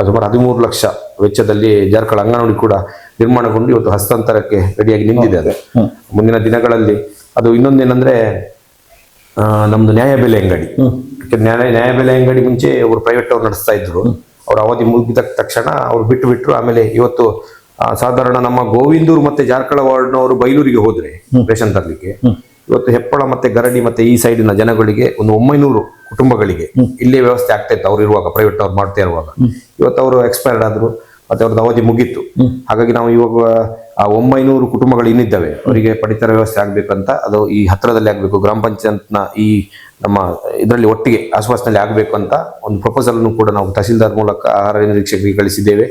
ಸುಮಾರು 13 ಲಕ್ಷ ವೆಚ್ಚದಲ್ಲಿ ಜಾರ್ಕಳ ಅಂಗನವಾಡಿ ಕೂಡ ನಿರ್ಮಾಣಗೊಂಡು ಇವತ್ತು ಹಸ್ತಾಂತರಕ್ಕೆ ರೆಡಿಯಾಗಿ ನಿಂತಿದೆ. ಅದು ಮುಂದಿನ ದಿನಗಳಲ್ಲಿ ಅದು ಇನ್ನೊಂದೇನಂದ್ರೆ ನಮ್ದು ನ್ಯಾಯಬೆಲೆ ಅಂಗಡಿ. ನ್ಯಾಯಬೆಲೆ ಅಂಗಡಿ ಮುಂಚೆ ಅವರು ಪ್ರೈವೇಟ್ ಅವ್ರು ನಡೆಸ್ತಾ ಇದ್ರು. ಅವ್ರ ಅವಧಿ ಮುಗಿದ ತಕ್ಷಣ ಅವ್ರು ಬಿಟ್ರು. ಆಮೇಲೆ ಇವತ್ತು ಸಾಧಾರಣ ನಮ್ಮ ಗೋವಿಂದೂರು ಮತ್ತೆ ಜಾರ್ಕಳ ವಾರ್ಡ್ನವರು ಬೈಲೂರಿಗೆ ಹೋದ್ರೆ ರೇಷನ್ ತರಲಿಕ್ಕೆ, ಇವತ್ತು ಹೆಪ್ಪಳ ಮತ್ತೆ ಗರಡಿ ಮತ್ತೆ ಈ ಸೈಡಿನ ಜನಗಳಿಗೆ ಒಂದು 900 ಕುಟುಂಬಗಳಿಗೆ ಇಲ್ಲೇ ವ್ಯವಸ್ಥೆ ಆಗ್ತಾ ಇತ್ತು ಅವ್ರು ಇರುವಾಗ, ಪ್ರೈವೇಟ್ ಅವ್ರು ಮಾಡ್ತಾ ಇರುವಾಗ. ಇವತ್ತು ಅವರು ಎಕ್ಸ್ಪೈರ್ಡ್ ಆದ್ರು ಮತ್ತೆ ಅವ್ರದ್ದು ಅವಧಿ ಮುಗೀತು. ಹಾಗಾಗಿ ನಾವು ಇವಾಗ ಆ 900 ಕುಟುಂಬಗಳು ಇನ್ನಿದ್ದಾವೆ, ಅವರಿಗೆ ಪಡಿತರ ವ್ಯವಸ್ಥೆ ಆಗ್ಬೇಕಂತ ಅದು ಈ ಹತ್ತಿರದಲ್ಲಿ ಆಗ್ಬೇಕು, ಗ್ರಾಮ ಪಂಚಾಯತ್ನ ಈ ನಮ್ಮ ಇದರಲ್ಲಿ ಒಟ್ಟಿಗೆ ಆಸುಪಾಸಿನಲ್ಲಿ ಆಗ್ಬೇಕು ಅಂತ ಒಂದು ಪ್ರಪೋಸಲ್ ಅನ್ನು ಕೂಡ ನಾವು ತಹಸೀಲ್ದಾರ್ ಮೂಲಕ ಆಹಾರ ನಿರೀಕ್ಷಕರಿಗೆ ಕಳಿಸಿದ್ದೇವೆ.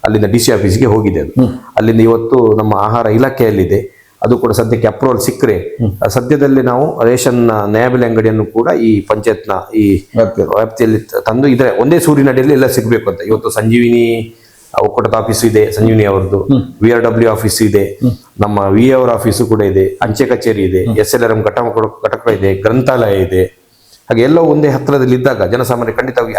ಅಲ್ಲಿಂದ DC ಆಫೀಸ್ಗೆ ಹೋಗಿದೆ ಅದು. ಅಲ್ಲಿಂದ ಇವತ್ತು ನಮ್ಮ ಆಹಾರ ಇಲಾಖೆಯಲ್ಲಿದೆ. ಅದು ಕೂಡ ಸದ್ಯಕ್ಕೆ ಅಪ್ರೂವಲ್ ಸಿಕ್ಕರೆ ಸದ್ಯದಲ್ಲಿ ನಾವು ರೇಷನ್ ನ್ಯಾಯಬೆಲೆ ಅಂಗಡಿಯನ್ನು ಕೂಡ ಈ ಪಂಚಾಯತ್ನ ಈ ವ್ಯಾಪ್ತಿಯಲ್ಲಿ ತಂದು ಇದ್ರೆ ಒಂದೇ ಸೂರಿನಡಿಯಲ್ಲಿ ಎಲ್ಲ ಸಿಗ್ಬೇಕು ಅಂತ. ಇವತ್ತು ಸಂಜೀವಿನಿ ಒಕ್ಕೂಟದ ಆಫೀಸು ಇದೆ, ಸಂಜೀವಿನಿ ಅವರದ್ದು VRW ಆಫೀಸ್ ಇದೆ, ನಮ್ಮ VA ಅವರ ಆಫೀಸು ಕೂಡ ಇದೆ, ಅಂಚೆ ಕಚೇರಿ ಇದೆ, SLRM ಘಟಕ ಇದೆ, ಗ್ರಂಥಾಲಯ ಇದೆ. ಹಾಗೆ ಎಲ್ಲವೂ ಒಂದೇ ಹತ್ತಿರದಲ್ಲಿ ಇದ್ದಾಗ ಜನಸಾಮಾನ್ಯ ಖಂಡಿತವಾಗಿ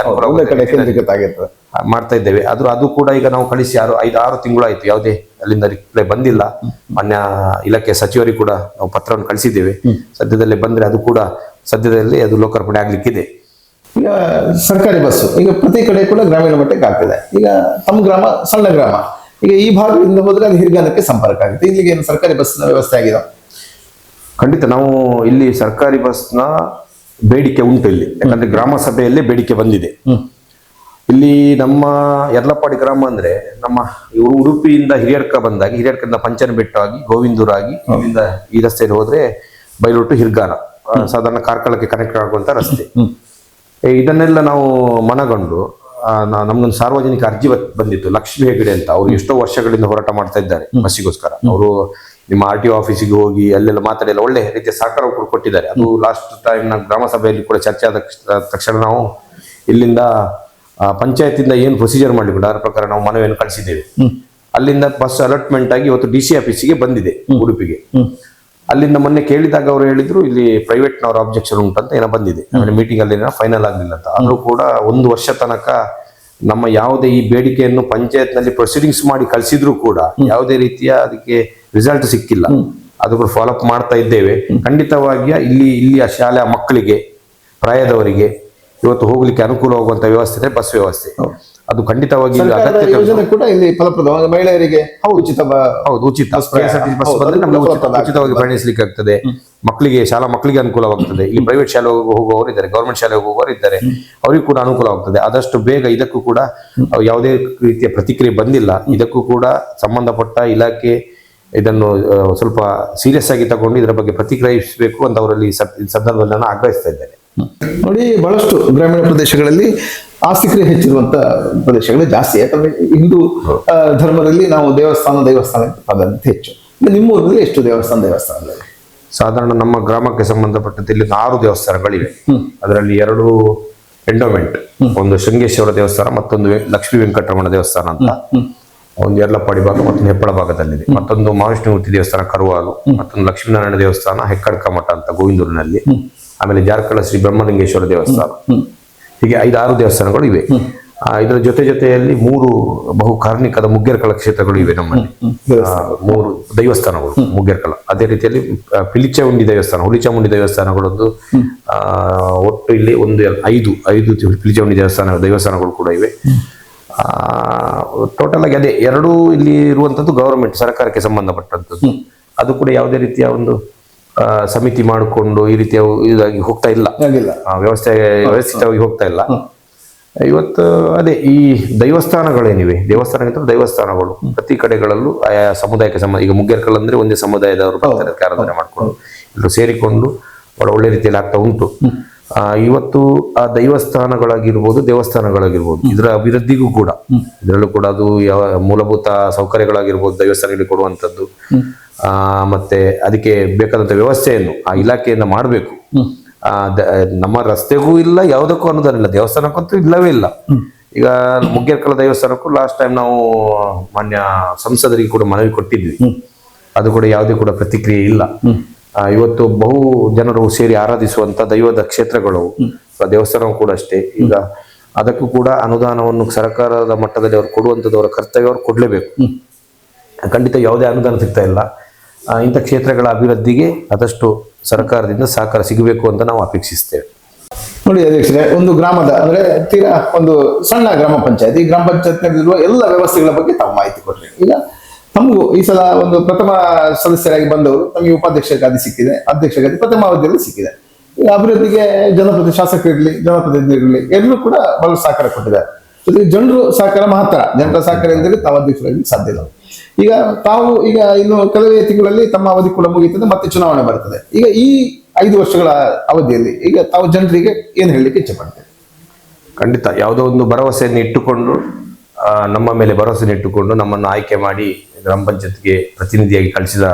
ಮಾಡ್ತಾ ಇದ್ದೇವೆ. ಅದು ಕೂಡ ಈಗ ನಾವು ಕಳಿಸಿ 5-6 ತಿಂಗಳಾಯ್ತು, ಯಾವುದೇ ಅಲ್ಲಿಂದ ರಿಪ್ಲೈ ಬಂದಿಲ್ಲ. ಮಾನ್ಯ ಇಲಾಖೆ ಸಚಿವರಿಗೆ ಕೂಡ ನಾವು ಪತ್ರವನ್ನು ಕಳಿಸಿದ್ದೇವೆ. ಸದ್ಯದಲ್ಲೇ ಬಂದ್ರೆ ಅದು ಕೂಡ ಸದ್ಯದಲ್ಲಿ ಅದು ಲೋಕಾರ್ಪಣೆ ಆಗ್ಲಿಕ್ಕಿದೆ. ಈಗ ಸರ್ಕಾರಿ ಬಸ್ಸು ಈಗ ಪ್ರತಿ ಕಡೆ ಕೂಡ ಗ್ರಾಮೀಣ ಮಟ್ಟಕ್ಕೆ ಆಗ್ತಿದೆ. ಈಗ ತಮ್ಮ ಗ್ರಾಮ ಸಣ್ಣ ಗ್ರಾಮ, ಈಗ ಈ ಭಾಗದಿಂದ ಹೋದ್ರೆ ಅದು ಹಿರಿಗಾನಕ್ಕೆ ಸಂಪರ್ಕ ಆಗುತ್ತೆ. ಇಲ್ಲಿಗೆ ಏನು ಸರ್ಕಾರಿ ಬಸ್ನ ವ್ಯವಸ್ಥೆ ಆಗಿದೆ? ಖಂಡಿತ ನಾವು ಇಲ್ಲಿ ಸರ್ಕಾರಿ ಬಸ್ನ ಬೇಡಿಕೆ ಉಂಟು ಇಲ್ಲಿ, ಯಾಕಂದ್ರೆ ಗ್ರಾಮ ಸಭೆಯಲ್ಲೇ ಬೇಡಿಕೆ ಬಂದಿದೆ. ಇಲ್ಲಿ ನಮ್ಮ ಯರ್ಲಪ್ಪಾಡಿ ಗ್ರಾಮ ಅಂದ್ರೆ ನಮ್ಮ ಉಡುಪಿಯಿಂದ ಹಿರಿಯಡ್ಕ ಬಂದಾಗಿ, ಹಿರಿಯಡ್ಕದಿಂದ ಪಂಚನಬೆಟ್ಟಾಗಿ ಗೋವಿಂದೂರಾಗಿ ಇಲ್ಲಿಂದ ಈ ರಸ್ತೆಯಲ್ಲಿ ಹೋದ್ರೆ ಬೈಲೂರು ಟು ಹಿರ್ಗಾನ ಸಾಧಾರಣ ಕಾರ್ಕಳಕ್ಕೆ ಕನೆಕ್ಟ್ ಆಗುವಂತ ರಸ್ತೆ. ಇದನ್ನೆಲ್ಲ ನಾವು ಮನಗಂಡು ನಮ್ಗೊಂದು ಸಾರ್ವಜನಿಕ ಅರ್ಜಿ ಬಂದಿತ್ತು. ಲಕ್ಷ್ಮೀ ಹೆಗಡೆ ಅಂತ, ಅವರು ಎಷ್ಟೋ ವರ್ಷಗಳಿಂದ ಹೋರಾಟ ಮಾಡ್ತಾ ಇದ್ದಾರೆ ಬಸ್ಸಿಗೋಸ್ಕರ. ಅವರು ನಿಮ್ಮ RTO ಆಫೀಸಿಗೆ ಹೋಗಿ ಅಲ್ಲೆಲ್ಲ ಮಾತಾಡಿ ಎಲ್ಲ ಒಳ್ಳೆ ರೀತಿಯ ಸಹಕಾರ ಕೂಡ ಕೊಟ್ಟಿದ್ದಾರೆ. ಅದು ಲಾಸ್ಟ್ ಟೈಮ್ ನಾವು ಗ್ರಾಮ ಸಭೆಯಲ್ಲಿ ಕೂಡ ಚರ್ಚೆ ಆದ ತಕ್ಷಣ ನಾವು ಇಲ್ಲಿಂದ ಪಂಚಾಯತಿಂದ ಏನು ಪ್ರೊಸೀಜರ್ ಮಾಡಿಕೊಂಡು ಅದರ ಪ್ರಕಾರ ನಾವು ಮನವಿಯನ್ನು ಕಳಿಸಿದ್ದೇವೆ. ಅಲ್ಲಿಂದ ಬಸ್ ಅಲಾಟ್ಮೆಂಟ್ ಆಗಿ ಇವತ್ತು DC ಆಫೀಸಿಗೆ ಬಂದಿದೆ ಉಡುಪಿಗೆ. ಅಲ್ಲಿಂದ ಮೊನ್ನೆ ಕೇಳಿದಾಗ ಅವರು ಹೇಳಿದ್ರು ಇಲ್ಲಿ ಪ್ರೈವೇಟ್ನವರ ಅಬ್ಜೆಕ್ಷನ್ ಉಂಟಂತ ಏನೋ ಬಂದಿದೆ. ಆಮೇಲೆ ಮೀಟಿಂಗ್ ಅಲ್ಲಿ ಫೈನಲ್ ಆಗಲಿಲ್ಲ ಅಂತ. ಆದ್ರೂ ಕೂಡ 1 ವರ್ಷ ತನಕ ನಮ್ಮ ಯಾವುದೇ ಈ ಬೇಡಿಕೆಯನ್ನು ಪಂಚಾಯತ್ ನಲ್ಲಿ ಪ್ರೊಸೀಡಿಂಗ್ಸ್ ಮಾಡಿ ಕಳಿಸಿದ್ರು ಕೂಡ ಯಾವುದೇ ರೀತಿಯ ಅದಕ್ಕೆ ರಿಸಲ್ಟ್ ಸಿಕ್ಕಿಲ್ಲ. ಅದು ಕೂಡ ಫಾಲೋ ಅಪ್ ಮಾಡ್ತಾ ಇದ್ದೇವೆ. ಖಂಡಿತವಾಗಿ ಇಲ್ಲಿಯ ಶಾಲೆಯ ಮಕ್ಕಳಿಗೆ, ಪ್ರಾಯದವರಿಗೆ ಇವತ್ತು ಹೋಗ್ಲಿಕ್ಕೆ ಅನುಕೂಲವಾಗುವಂತ ವ್ಯವಸ್ಥೆ ಬಸ್ ವ್ಯವಸ್ಥೆ. ಅದು ಖಂಡಿತವಾಗಿ ಸರ್ಕಾರದ ಅಗತ್ಯ. ಯೋಜನೆ ಕೂಡ ಇಲ್ಲಿ ಫಲಪ್ರದವಾಗಿ ಮಹಿಳೆಯರಿಗೆ ಉಚಿತ ಹೌದು, ಉಚಿತ ಬಸ್ ಪ್ರಯಾಣ. KSRTC ಬಸ್ ಹೌದು, ಬಂದ್ರೆ ಅದು ನಮಗೆ ಫಲಪ್ರದ ಉಚಿತವಾಗಿ ಪ್ರಯಾಣಿಸಲಿಕ್ಕೆ ಆಗ್ತದೆ. ಶಾಲಾ ಮಕ್ಕಳಿಗೆ ಅನುಕೂಲವಾಗ್ತದೆ. ಇಲ್ಲಿ ಪ್ರೈವೇಟ್ ಶಾಲೆ ಹೋಗುವವರು ಇದ್ದಾರೆ, ಗೌರ್ಮೆಂಟ್ ಶಾಲೆಗೆ ಹೋಗುವವರು ಇದ್ದಾರೆ, ಅವರಿಗೂ ಕೂಡ ಅನುಕೂಲವಾಗ್ತದೆ. ಆದಷ್ಟು ಬೇಗ ಇದಕ್ಕೂ ಕೂಡ ಯಾವುದೇ ರೀತಿಯ ಪ್ರತಿಕ್ರಿಯೆ ಬಂದಿಲ್ಲ. ಇದಕ್ಕೂ ಕೂಡ ಸಂಬಂಧಪಟ್ಟ ಇಲಾಖೆ ಇದನ್ನು ಸ್ವಲ್ಪ ಸೀರಿಯಸ್ ಆಗಿ ತಗೊಂಡು ಇದರ ಬಗ್ಗೆ ಪ್ರತಿಕ್ರಿಯಿಸಬೇಕು ಅಂತ ಅವರಲ್ಲಿ ಈ ಸಂದರ್ಭದಲ್ಲಿ ನಾನು ಆಗ್ರಹಿಸ್ತಾ ಇದ್ದೇನೆ. ನೋಡಿ, ಬಹಳಷ್ಟು ಗ್ರಾಮೀಣ ಪ್ರದೇಶಗಳಲ್ಲಿ ಆಸ್ತಿಕರು ಹೆಚ್ಚಿರುವಂತ ಪ್ರದೇಶಗಳು ಜಾಸ್ತಿ. ಯಾಕಂದ್ರೆ ಹಿಂದೂ ಧರ್ಮದಲ್ಲಿ ನಾವು ದೇವಸ್ಥಾನ ಪ್ರಾಧಾನ್ಯತೆ ಹೆಚ್ಚು. ನಿಮ್ಮೂರಿನಲ್ಲಿ ಎಷ್ಟು ದೇವಸ್ಥಾನಗಳಿವೆ? ಸಾಧಾರಣ ನಮ್ಮ ಗ್ರಾಮಕ್ಕೆ ಸಂಬಂಧಪಟ್ಟಂತೆ ಇಲ್ಲಿ 6 ದೇವಸ್ಥಾನಗಳಿವೆ. ಅದರಲ್ಲಿ 2 ಎಂಡೋಮೆಂಟ್, ಒಂದು ಶೃಂಗೇಶ್ವರ ದೇವಸ್ಥಾನ, ಮತ್ತೊಂದು ಲಕ್ಷ್ಮೀ ವೆಂಕಟರಮಣ ದೇವಸ್ಥಾನ ಅಂತ, ಒಂದು ಯರ್ಲಪ್ಪಾಡಿ ಭಾಗ, ಮತ್ತೊಂದು ಹೆಪ್ಪಳ ಭಾಗದಲ್ಲಿದೆ. ಮತ್ತೊಂದು ಮಹಾವಿಷ್ಣುಮೂರ್ತಿ ದೇವಸ್ಥಾನ ಕರುವಾಲು, ಮತ್ತೊಂದು ಲಕ್ಷ್ಮೀನಾರಾಯಣ ದೇವಸ್ಥಾನ ಹೆಕ್ಕಡ್ಕ ಮಠ ಅಂತ ಗೋವಿಂದೂರಿನಲ್ಲಿ, ಆಮೇಲೆ ಜಾರ್ಕಳ ಶ್ರೀ ಬ್ರಹ್ಮಲಿಂಗೇಶ್ವರ ದೇವಸ್ಥಾನ. ಹೀಗೆ 5-6 ದೇವಸ್ಥಾನಗಳು ಇವೆ. ಇದರ ಜೊತೆಯಲ್ಲಿ 3 ಬಹು ಕಾರ್ಣಿಕದ ಮುಗ್ಗೆರ್ಕಲ ಕ್ಷೇತ್ರಗಳು ಇವೆ ನಮ್ಮಲ್ಲಿ. 3 ದೈವಸ್ಥಾನಗಳು ಮುಗ್ಗೆರ್ಕಲ. ಅದೇ ರೀತಿಯಲ್ಲಿ ಪಿಲಿಚಾಮುಂಡಿ ದೇವಸ್ಥಾನ, ಹುಲಿಚಾಮುಂಡಿ ದೇವಸ್ಥಾನಗಳೊಂದು ಒಟ್ಟು ಇಲ್ಲಿ 5 ಪಿಲಿಚಾಮುಂಡಿ ದೇವಸ್ಥಾನಗಳು ಕೂಡ ಇವೆ. ಟೋಟಲ್ ಆಗಿ ಅದೇ 2 ಇಲ್ಲಿ ಇರುವಂತದ್ದು ಗವರ್ಮೆಂಟ್ ಸರ್ಕಾರಕ್ಕೆ ಸಂಬಂಧಪಟ್ಟಂತದ್ದು. ಅದು ಕೂಡ ಯಾವುದೇ ರೀತಿಯ ಒಂದು ಸಮಿತಿ ಮಾಡಿಕೊಂಡು ಈ ರೀತಿಯ ಇದಾಗಿ ಹೋಗ್ತಾ ಇಲ್ಲ, ವ್ಯವಸ್ಥಿತವಾಗಿ ಹೋಗ್ತಾ ಇಲ್ಲ. ಇವತ್ತು ಅದೇ ಈ ದೇವಸ್ಥಾನಗಳೇನಿವೆ, ದೇವಸ್ಥಾನಗಳು ಪ್ರತಿ ಕಡೆಗಳಲ್ಲೂ ಆಯಾ ಸಮುದಾಯಕ್ಕೆ ಈಗ ಮುಗ್ಗೆರ್ಕಲ್ ಅಂದ್ರೆ ಒಂದೇ ಸಮುದಾಯದವರು ಬರ್ತಾರೆ, ಆರಾಧನೆ ಮಾಡ್ಕೊಂಡು ಎಲ್ಲರೂ ಸೇರಿಕೊಂಡು ಒಳ್ಳೆ ರೀತಿಯಲ್ಲಿ ಆಗ್ತಾ ಉಂಟು. ಇವತ್ತು ಆ ದೇವಸ್ಥಾನಗಳಾಗಿರ್ಬೋದು ಇದರ ಅಭಿವೃದ್ಧಿಗೂ ಕೂಡ, ಇದರಲ್ಲೂ ಕೂಡ ಅದು ಯಾವ ಮೂಲಭೂತ ಸೌಕರ್ಯಗಳಾಗಿರ್ಬೋದು ದೇವಸ್ಥಾನಗಳಿಗೆ ಕೊಡುವಂಥದ್ದು, ಮತ್ತೆ ಅದಕ್ಕೆ ಬೇಕಾದಂತ ವ್ಯವಸ್ಥೆಯನ್ನು ಆ ಇಲಾಖೆಯಿಂದ ಮಾಡಬೇಕು. ನಮ್ಮ ರಸ್ತೆಗೂ ಇಲ್ಲ, ಯಾವುದಕ್ಕೂ ಅನುದಾನ ಇಲ್ಲ, ದೇವಸ್ಥಾನಕ್ಕಂತೂ ಇಲ್ಲವೇ ಇಲ್ಲ. ಈಗ ಮುಗ್ಗೆರ್ಕಲ ದೇವಸ್ಥಾನಕ್ಕೂ ಲಾಸ್ಟ್ ಟೈಮ್ ನಾವು ಮಾನ್ಯ ಸಂಸದರಿಗೆ ಕೂಡ ಮನವಿ ಕೊಟ್ಟಿದ್ವಿ, ಅದು ಕೂಡ ಯಾವುದೇ ಕೂಡ ಪ್ರತಿಕ್ರಿಯೆ ಇಲ್ಲ. ಇವತ್ತು ಬಹು ಜನರು ಸೇರಿ ಆರಾಧಿಸುವಂತ ದೈವದ ಕ್ಷೇತ್ರಗಳು, ದೇವಸ್ಥಾನ ಕೂಡ ಅಷ್ಟೇ. ಈಗ ಅದಕ್ಕೂ ಕೂಡ ಅನುದಾನವನ್ನು ಸರ್ಕಾರದ ಮಟ್ಟದಲ್ಲಿ ಅವರು ಕೊಡುವಂಥದ್ದು ಅವರ ಕರ್ತವ್ಯ, ಅವರು ಕೊಡ್ಲೇಬೇಕು. ಖಂಡಿತ ಯಾವುದೇ ಅನುದಾನ ಸಿಗ್ತಾ ಇಲ್ಲ. ಇಂಥ ಕ್ಷೇತ್ರಗಳ ಅಭಿವೃದ್ಧಿಗೆ ಆದಷ್ಟು ಸರ್ಕಾರದಿಂದ ಸಹಕಾರ ಸಿಗಬೇಕು ಅಂತ ನಾವು ಅಪೇಕ್ಷಿಸ್ತೇವೆ. ನೋಡಿ ಅಧ್ಯಕ್ಷರೇ, ಒಂದು ಗ್ರಾಮದ ಅಂದ್ರೆ ತೀರಾ ಒಂದು ಸಣ್ಣ ಗ್ರಾಮ ಪಂಚಾಯತ್, ಈ ಗ್ರಾಮ ಪಂಚಾಯತ್ನಲ್ಲಿರುವ ಎಲ್ಲ ವ್ಯವಸ್ಥೆಗಳ ಬಗ್ಗೆ ತಾವು ಮಾಹಿತಿ ಕೊಡ್ರಿ. ಈಗ ತಮಗೂ ಈ ಸಲ ಒಂದು ಪ್ರಥಮ ಸದಸ್ಯರಾಗಿ ಬಂದವರು, ತಮಗೆ ಉಪಾಧ್ಯಕ್ಷ ಗಾದಿ ಸಿಕ್ಕಿದೆ, ಅಧ್ಯಕ್ಷ ಗಾದಿ ಪ್ರಥಮ ಅವಧಿಯಲ್ಲಿ ಸಿಕ್ಕಿದೆ. ಈಗ ಅಭಿವೃದ್ಧಿಗೆ ಶಾಸಕರಿರ್ಲಿ, ಜನಪ್ರತಿನಿಧಿಗಳಿರಲಿ, ಎಲ್ಲರೂ ಕೂಡ ಬಹಳ ಸಹಕಾರ ಕೊಟ್ಟಿದ್ದಾರೆ. ಜೊತೆಗೆ ಜನರು ಸಹಕಾರ ಮಹತ್ತರ, ಜನರ ಸಹಕಾರ ಇಲ್ಲದೆ ತಾವು ಅಧ್ಯಕ್ಷರಾಗಿ ಸಾಧ್ಯ ಇಲ್ಲ. ಈಗ ತಾವು ಇನ್ನು ಕೆಲವೇ ತಿಂಗಳಲ್ಲಿ ತಮ್ಮ ಅವಧಿ ಕೂಡ ಮುಗಿಯುತ್ತದೆ, ಮತ್ತೆ ಚುನಾವಣೆ ಬರ್ತದೆ. ಈಗ ಈ 5 ವರ್ಷಗಳ ಅವಧಿಯಲ್ಲಿ ಈಗ ತಾವು ಜನರಿಗೆ ಏನು ಹೇಳಲಿಕ್ಕೆ ಇಚ್ಛೆ ಪಡ್ತೇವೆ? ಖಂಡಿತ ಯಾವುದೋ ಒಂದು ಭರವಸೆಯನ್ನು ಇಟ್ಟುಕೊಂಡು, ನಮ್ಮ ಮೇಲೆ ಭರವಸೆಯನ್ನು ಇಟ್ಟುಕೊಂಡು ನಮ್ಮನ್ನು ಆಯ್ಕೆ ಮಾಡಿ ಗ್ರಾಮ ಪಂಚಾಯತ್ಗೆ ಪ್ರತಿನಿಧಿಯಾಗಿ ಕಳಿಸಿದ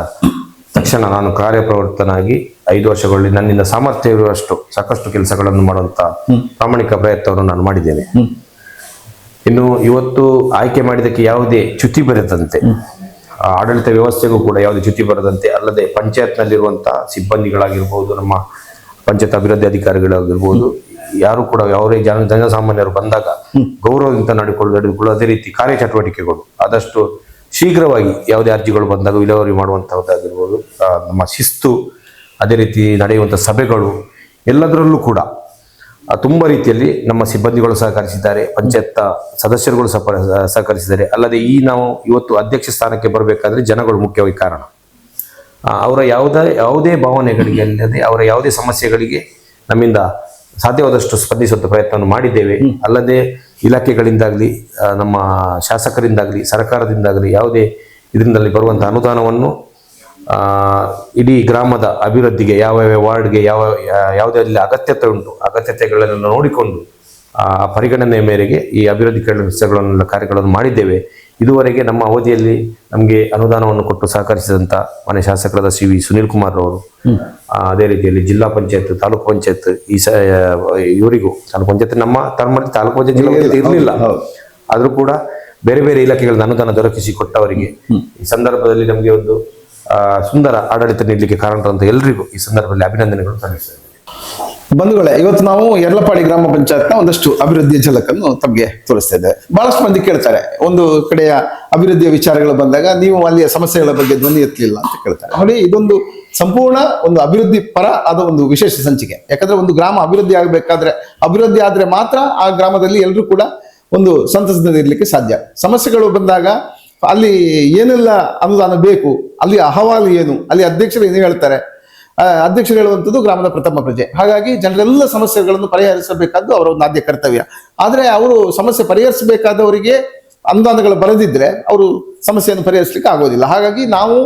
ತಕ್ಷಣ ನಾನು ಕಾರ್ಯಪ್ರವೃತ್ತನಾಗಿ 5 ವರ್ಷಗಳಲ್ಲಿ ನನ್ನಿಂದ ಸಾಮರ್ಥ್ಯ ಇರುವಷ್ಟು ಸಾಕಷ್ಟು ಕೆಲಸಗಳನ್ನು ಮಾಡುವಂತ ಪ್ರಾಮಾಣಿಕ ಪ್ರಯತ್ನವನ್ನು ನಾನು ಮಾಡಿದ್ದೇನೆ. ಇನ್ನು ಇವತ್ತು ಆಯ್ಕೆ ಮಾಡಿದಕ್ಕೆ ಯಾವುದೇ ಚ್ಯುತಿ ಬರದಂತೆ, ಆಡಳಿತ ವ್ಯವಸ್ಥೆಗೂ ಕೂಡ ಯಾವುದೇ ಚ್ಯುತಿ ಬರದಂತೆ, ಅಲ್ಲದೆ ಪಂಚಾಯತ್ನಲ್ಲಿರುವಂತಹ ಸಿಬ್ಬಂದಿಗಳಾಗಿರ್ಬೋದು, ನಮ್ಮ ಪಂಚಾಯತ್ ಅಭಿವೃದ್ಧಿ ಅಧಿಕಾರಿಗಳಾಗಿರ್ಬೋದು, ಯಾರು ಕೂಡ ಯಾವುದೇ ಜನಸಾಮಾನ್ಯರು ಬಂದಾಗ ಗೌರವದಿಂದ ನಡೆದುಕೊಳ್ಳು, ಅದೇ ರೀತಿ ಕಾರ್ಯಚಟುವಟಿಕೆಗಳು ಆದಷ್ಟು ಶೀಘ್ರವಾಗಿ ಯಾವುದೇ ಅರ್ಜಿಗಳು ಬಂದಾಗ ವಿಲೇವಾರಿ ಮಾಡುವಂತಹದ್ದಾಗಿರ್ಬೋದು, ನಮ್ಮ ಶಿಸ್ತು, ಅದೇ ರೀತಿ ನಡೆಯುವಂಥ ಸಭೆಗಳು ಎಲ್ಲದರಲ್ಲೂ ಕೂಡ ತುಂಬ ರೀತಿಯಲ್ಲಿ ನಮ್ಮ ಸಿಬ್ಬಂದಿಗಳು ಸಹಕರಿಸಿದ್ದಾರೆ, ಪಂಚಾಯತ್ ಸದಸ್ಯರುಗಳು ಸಹಕರಿಸಿದ್ದಾರೆ. ಅಲ್ಲದೆ ನಾವು ಇವತ್ತು ಅಧ್ಯಕ್ಷ ಸ್ಥಾನಕ್ಕೆ ಬರಬೇಕಾದ್ರೆ ಜನಗಳು ಮುಖ್ಯವಾಗಿ ಕಾರಣ. ಅವರ ಯಾವುದೇ ಭಾವನೆಗಳಿಗೆ ಅಲ್ಲದೆ ಅವರ ಯಾವುದೇ ಸಮಸ್ಯೆಗಳಿಗೆ ನಮ್ಮಿಂದ ಸಾಧ್ಯವಾದಷ್ಟು ಸ್ಪಂದಿಸುವಂಥ ಪ್ರಯತ್ನವನ್ನು ಮಾಡಿದ್ದೇವೆ. ಅಲ್ಲದೆ ಇಲಾಖೆಗಳಿಂದಾಗಲಿ, ನಮ್ಮ ಶಾಸಕರಿಂದಾಗಲಿ, ಸರ್ಕಾರದಿಂದಾಗಲಿ ಯಾವುದೇ ಇದರಿಂದಲೇ ಬರುವಂಥ ಅನುದಾನವನ್ನು ಇಡೀ ಗ್ರಾಮದ ಅಭಿವೃದ್ಧಿಗೆ, ಯಾವ ವಾರ್ಡ್ಗೆ ಯಾವುದೆಲ್ಲ ಅಗತ್ಯತೆ ಉಂಟು ಅಗತ್ಯತೆಗಳನ್ನು ನೋಡಿಕೊಂಡು ಪರಿಗಣನೆಯ ಮೇರೆಗೆ ಈ ಅಭಿವೃದ್ಧಿ ಕೆಲಸಗಳನ್ನು ಕಾರ್ಯಗಳನ್ನು ಮಾಡಿದ್ದೇವೆ. ಇದುವರೆಗೆ ನಮ್ಮ ಅವಧಿಯಲ್ಲಿ ನಮಗೆ ಅನುದಾನವನ್ನು ಕೊಟ್ಟು ಸಹಕರಿಸಿದಂಥ ಮನೆ ಶಾಸಕರಾದ ಶ್ರೀ ವಿ ಸುನೀಲ್ ಕುಮಾರ್ ಅವರು, ಅದೇ ರೀತಿಯಲ್ಲಿ ಜಿಲ್ಲಾ ಪಂಚಾಯತ್, ತಾಲೂಕು ಪಂಚಾಯತ್, ಇವರಿಗೂ ತಾಲೂಕು ಪಂಚಾಯತ್ ನಮ್ಮ ತಮ್ಮಲ್ಲಿ ತಾಲೂಕು ಪಂಚಾಯತ್ ಜಿಲ್ಲಾ ಪಂಚಾಯತ್ ಇರಲಿಲ್ಲ, ಆದರೂ ಕೂಡ ಬೇರೆ ಬೇರೆ ಇಲಾಖೆಗಳ ಅನುದಾನ ದೊರಕಿಸಿ ಕೊಟ್ಟವರಿಗೆ ಈ ಸಂದರ್ಭದಲ್ಲಿ ನಮಗೆ ಒಂದು ಸುಂದರ ಆಡಳಿತ ನೀಡಲಿಕ್ಕೆ ಕಾರಣರಂತ ಎಲ್ಲರಿಗೂ ಈ ಸಂದರ್ಭದಲ್ಲಿ ಅಭಿನಂದನೆಗಳು ಸಲ್ಲಿಸ್ತೇವೆ. ಬಂಧುಗಳೇ, ಇವತ್ತು ನಾವು ಯರ್ಲಪಾಡಿ ಗ್ರಾಮ ಪಂಚಾಯತ್ನ ಒಂದಷ್ಟು ಅಭಿವೃದ್ಧಿಯ ಝಲಕನ್ನು ತಮಗೆ ತೋರಿಸ್ತಾ ಇದ್ದೇವೆ. ಬಹಳಷ್ಟು ಮಂದಿ ಕೇಳ್ತಾರೆ, ಒಂದು ಕಡೆಯ ಅಭಿವೃದ್ಧಿಯ ವಿಚಾರಗಳು ಬಂದಾಗ ನೀವು ಅಲ್ಲಿಯ ಸಮಸ್ಯೆಗಳ ಬಗ್ಗೆ ಧ್ವನಿ ಎತ್ತಲಿಲ್ಲ ಅಂತ ಕೇಳ್ತಾರೆ. ನೋಡಿ, ಇದೊಂದು ಸಂಪೂರ್ಣ ಒಂದು ಅಭಿವೃದ್ಧಿ ಪರ ಆದ ಒಂದು ವಿಶೇಷ ಸಂಚಿಕೆ. ಯಾಕಂದ್ರೆ ಒಂದು ಗ್ರಾಮ ಅಭಿವೃದ್ಧಿ ಆಗಬೇಕಾದ್ರೆ, ಅಭಿವೃದ್ಧಿ ಆದ್ರೆ ಮಾತ್ರ ಆ ಗ್ರಾಮದಲ್ಲಿ ಎಲ್ಲರೂ ಕೂಡ ಒಂದು ಸಂತಸದಿಂದ ಇರಲಿಕ್ಕೆ ಸಾಧ್ಯ. ಸಮಸ್ಯೆಗಳು ಬಂದಾಗ ಅಲ್ಲಿ ಏನೆಲ್ಲ ಅನುದಾನ ಬೇಕು, ಅಲ್ಲಿ ಅಹವಾಲು ಏನು, ಅಲ್ಲಿ ಅಧ್ಯಕ್ಷರು ಏನು ಹೇಳ್ತಾರೆ, ಅಧ್ಯಕ್ಷರು ಹೇಳುವಂಥದ್ದು ಗ್ರಾಮದ ಪ್ರಥಮ ಪ್ರಜೆ. ಹಾಗಾಗಿ ಜನರೆಲ್ಲ ಸಮಸ್ಯೆಗಳನ್ನು ಪರಿಹರಿಸಬೇಕಾದ್ದು ಅವರ ಒಂದು ಆದ್ಯ ಕರ್ತವ್ಯ. ಆದರೆ ಅವರು ಸಮಸ್ಯೆ ಪರಿಹರಿಸಬೇಕಾದವರಿಗೆ ಅನುದಾನಗಳು ಬರದಿದ್ರೆ ಅವರು ಸಮಸ್ಯೆಯನ್ನು ಪರಿಹರಿಸಲಿಕ್ಕೆ ಆಗೋದಿಲ್ಲ. ಹಾಗಾಗಿ ನಾವು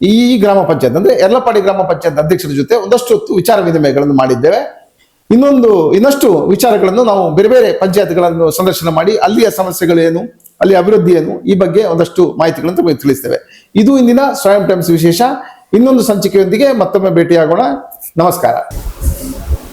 ಈ ಗ್ರಾಮ ಪಂಚಾಯತ್ ಅಂದ್ರೆ ಯರ್ಲಪಾಡಿ ಗ್ರಾಮ ಪಂಚಾಯತ್ ಅಧ್ಯಕ್ಷರ ಜೊತೆ ಒಂದಷ್ಟು ಹೊತ್ತು ವಿಚಾರ ವಿನಿಮಯಗಳನ್ನು ಮಾಡಿದ್ದೇವೆ. ಇನ್ನಷ್ಟು ವಿಚಾರಗಳನ್ನು ನಾವು ಬೇರೆ ಬೇರೆ ಪಂಚಾಯತ್ಗಳನ್ನು ಸಂದರ್ಶನ ಮಾಡಿ ಅಲ್ಲಿಯ ಸಮಸ್ಯೆಗಳೇನು, ಅಲ್ಲಿ ಅಭಿವೃದ್ಧಿ ಏನು, ಈ ಬಗ್ಗೆ ಒಂದಷ್ಟು ಮಾಹಿತಿಗಳನ್ನು ತಮಗೆ ತಿಳಿಸ್ತೇವೆ. ಇದು ಇಂದಿನ ಸ್ವಯಂ ಟೈಮ್ಸ್ ವಿಶೇಷ. ಇನ್ನೊಂದು ಸಂಚಿಕೆಯೊಂದಿಗೆ ಮತ್ತೊಮ್ಮೆ ಭೇಟಿಯಾಗೋಣ. ನಮಸ್ಕಾರ.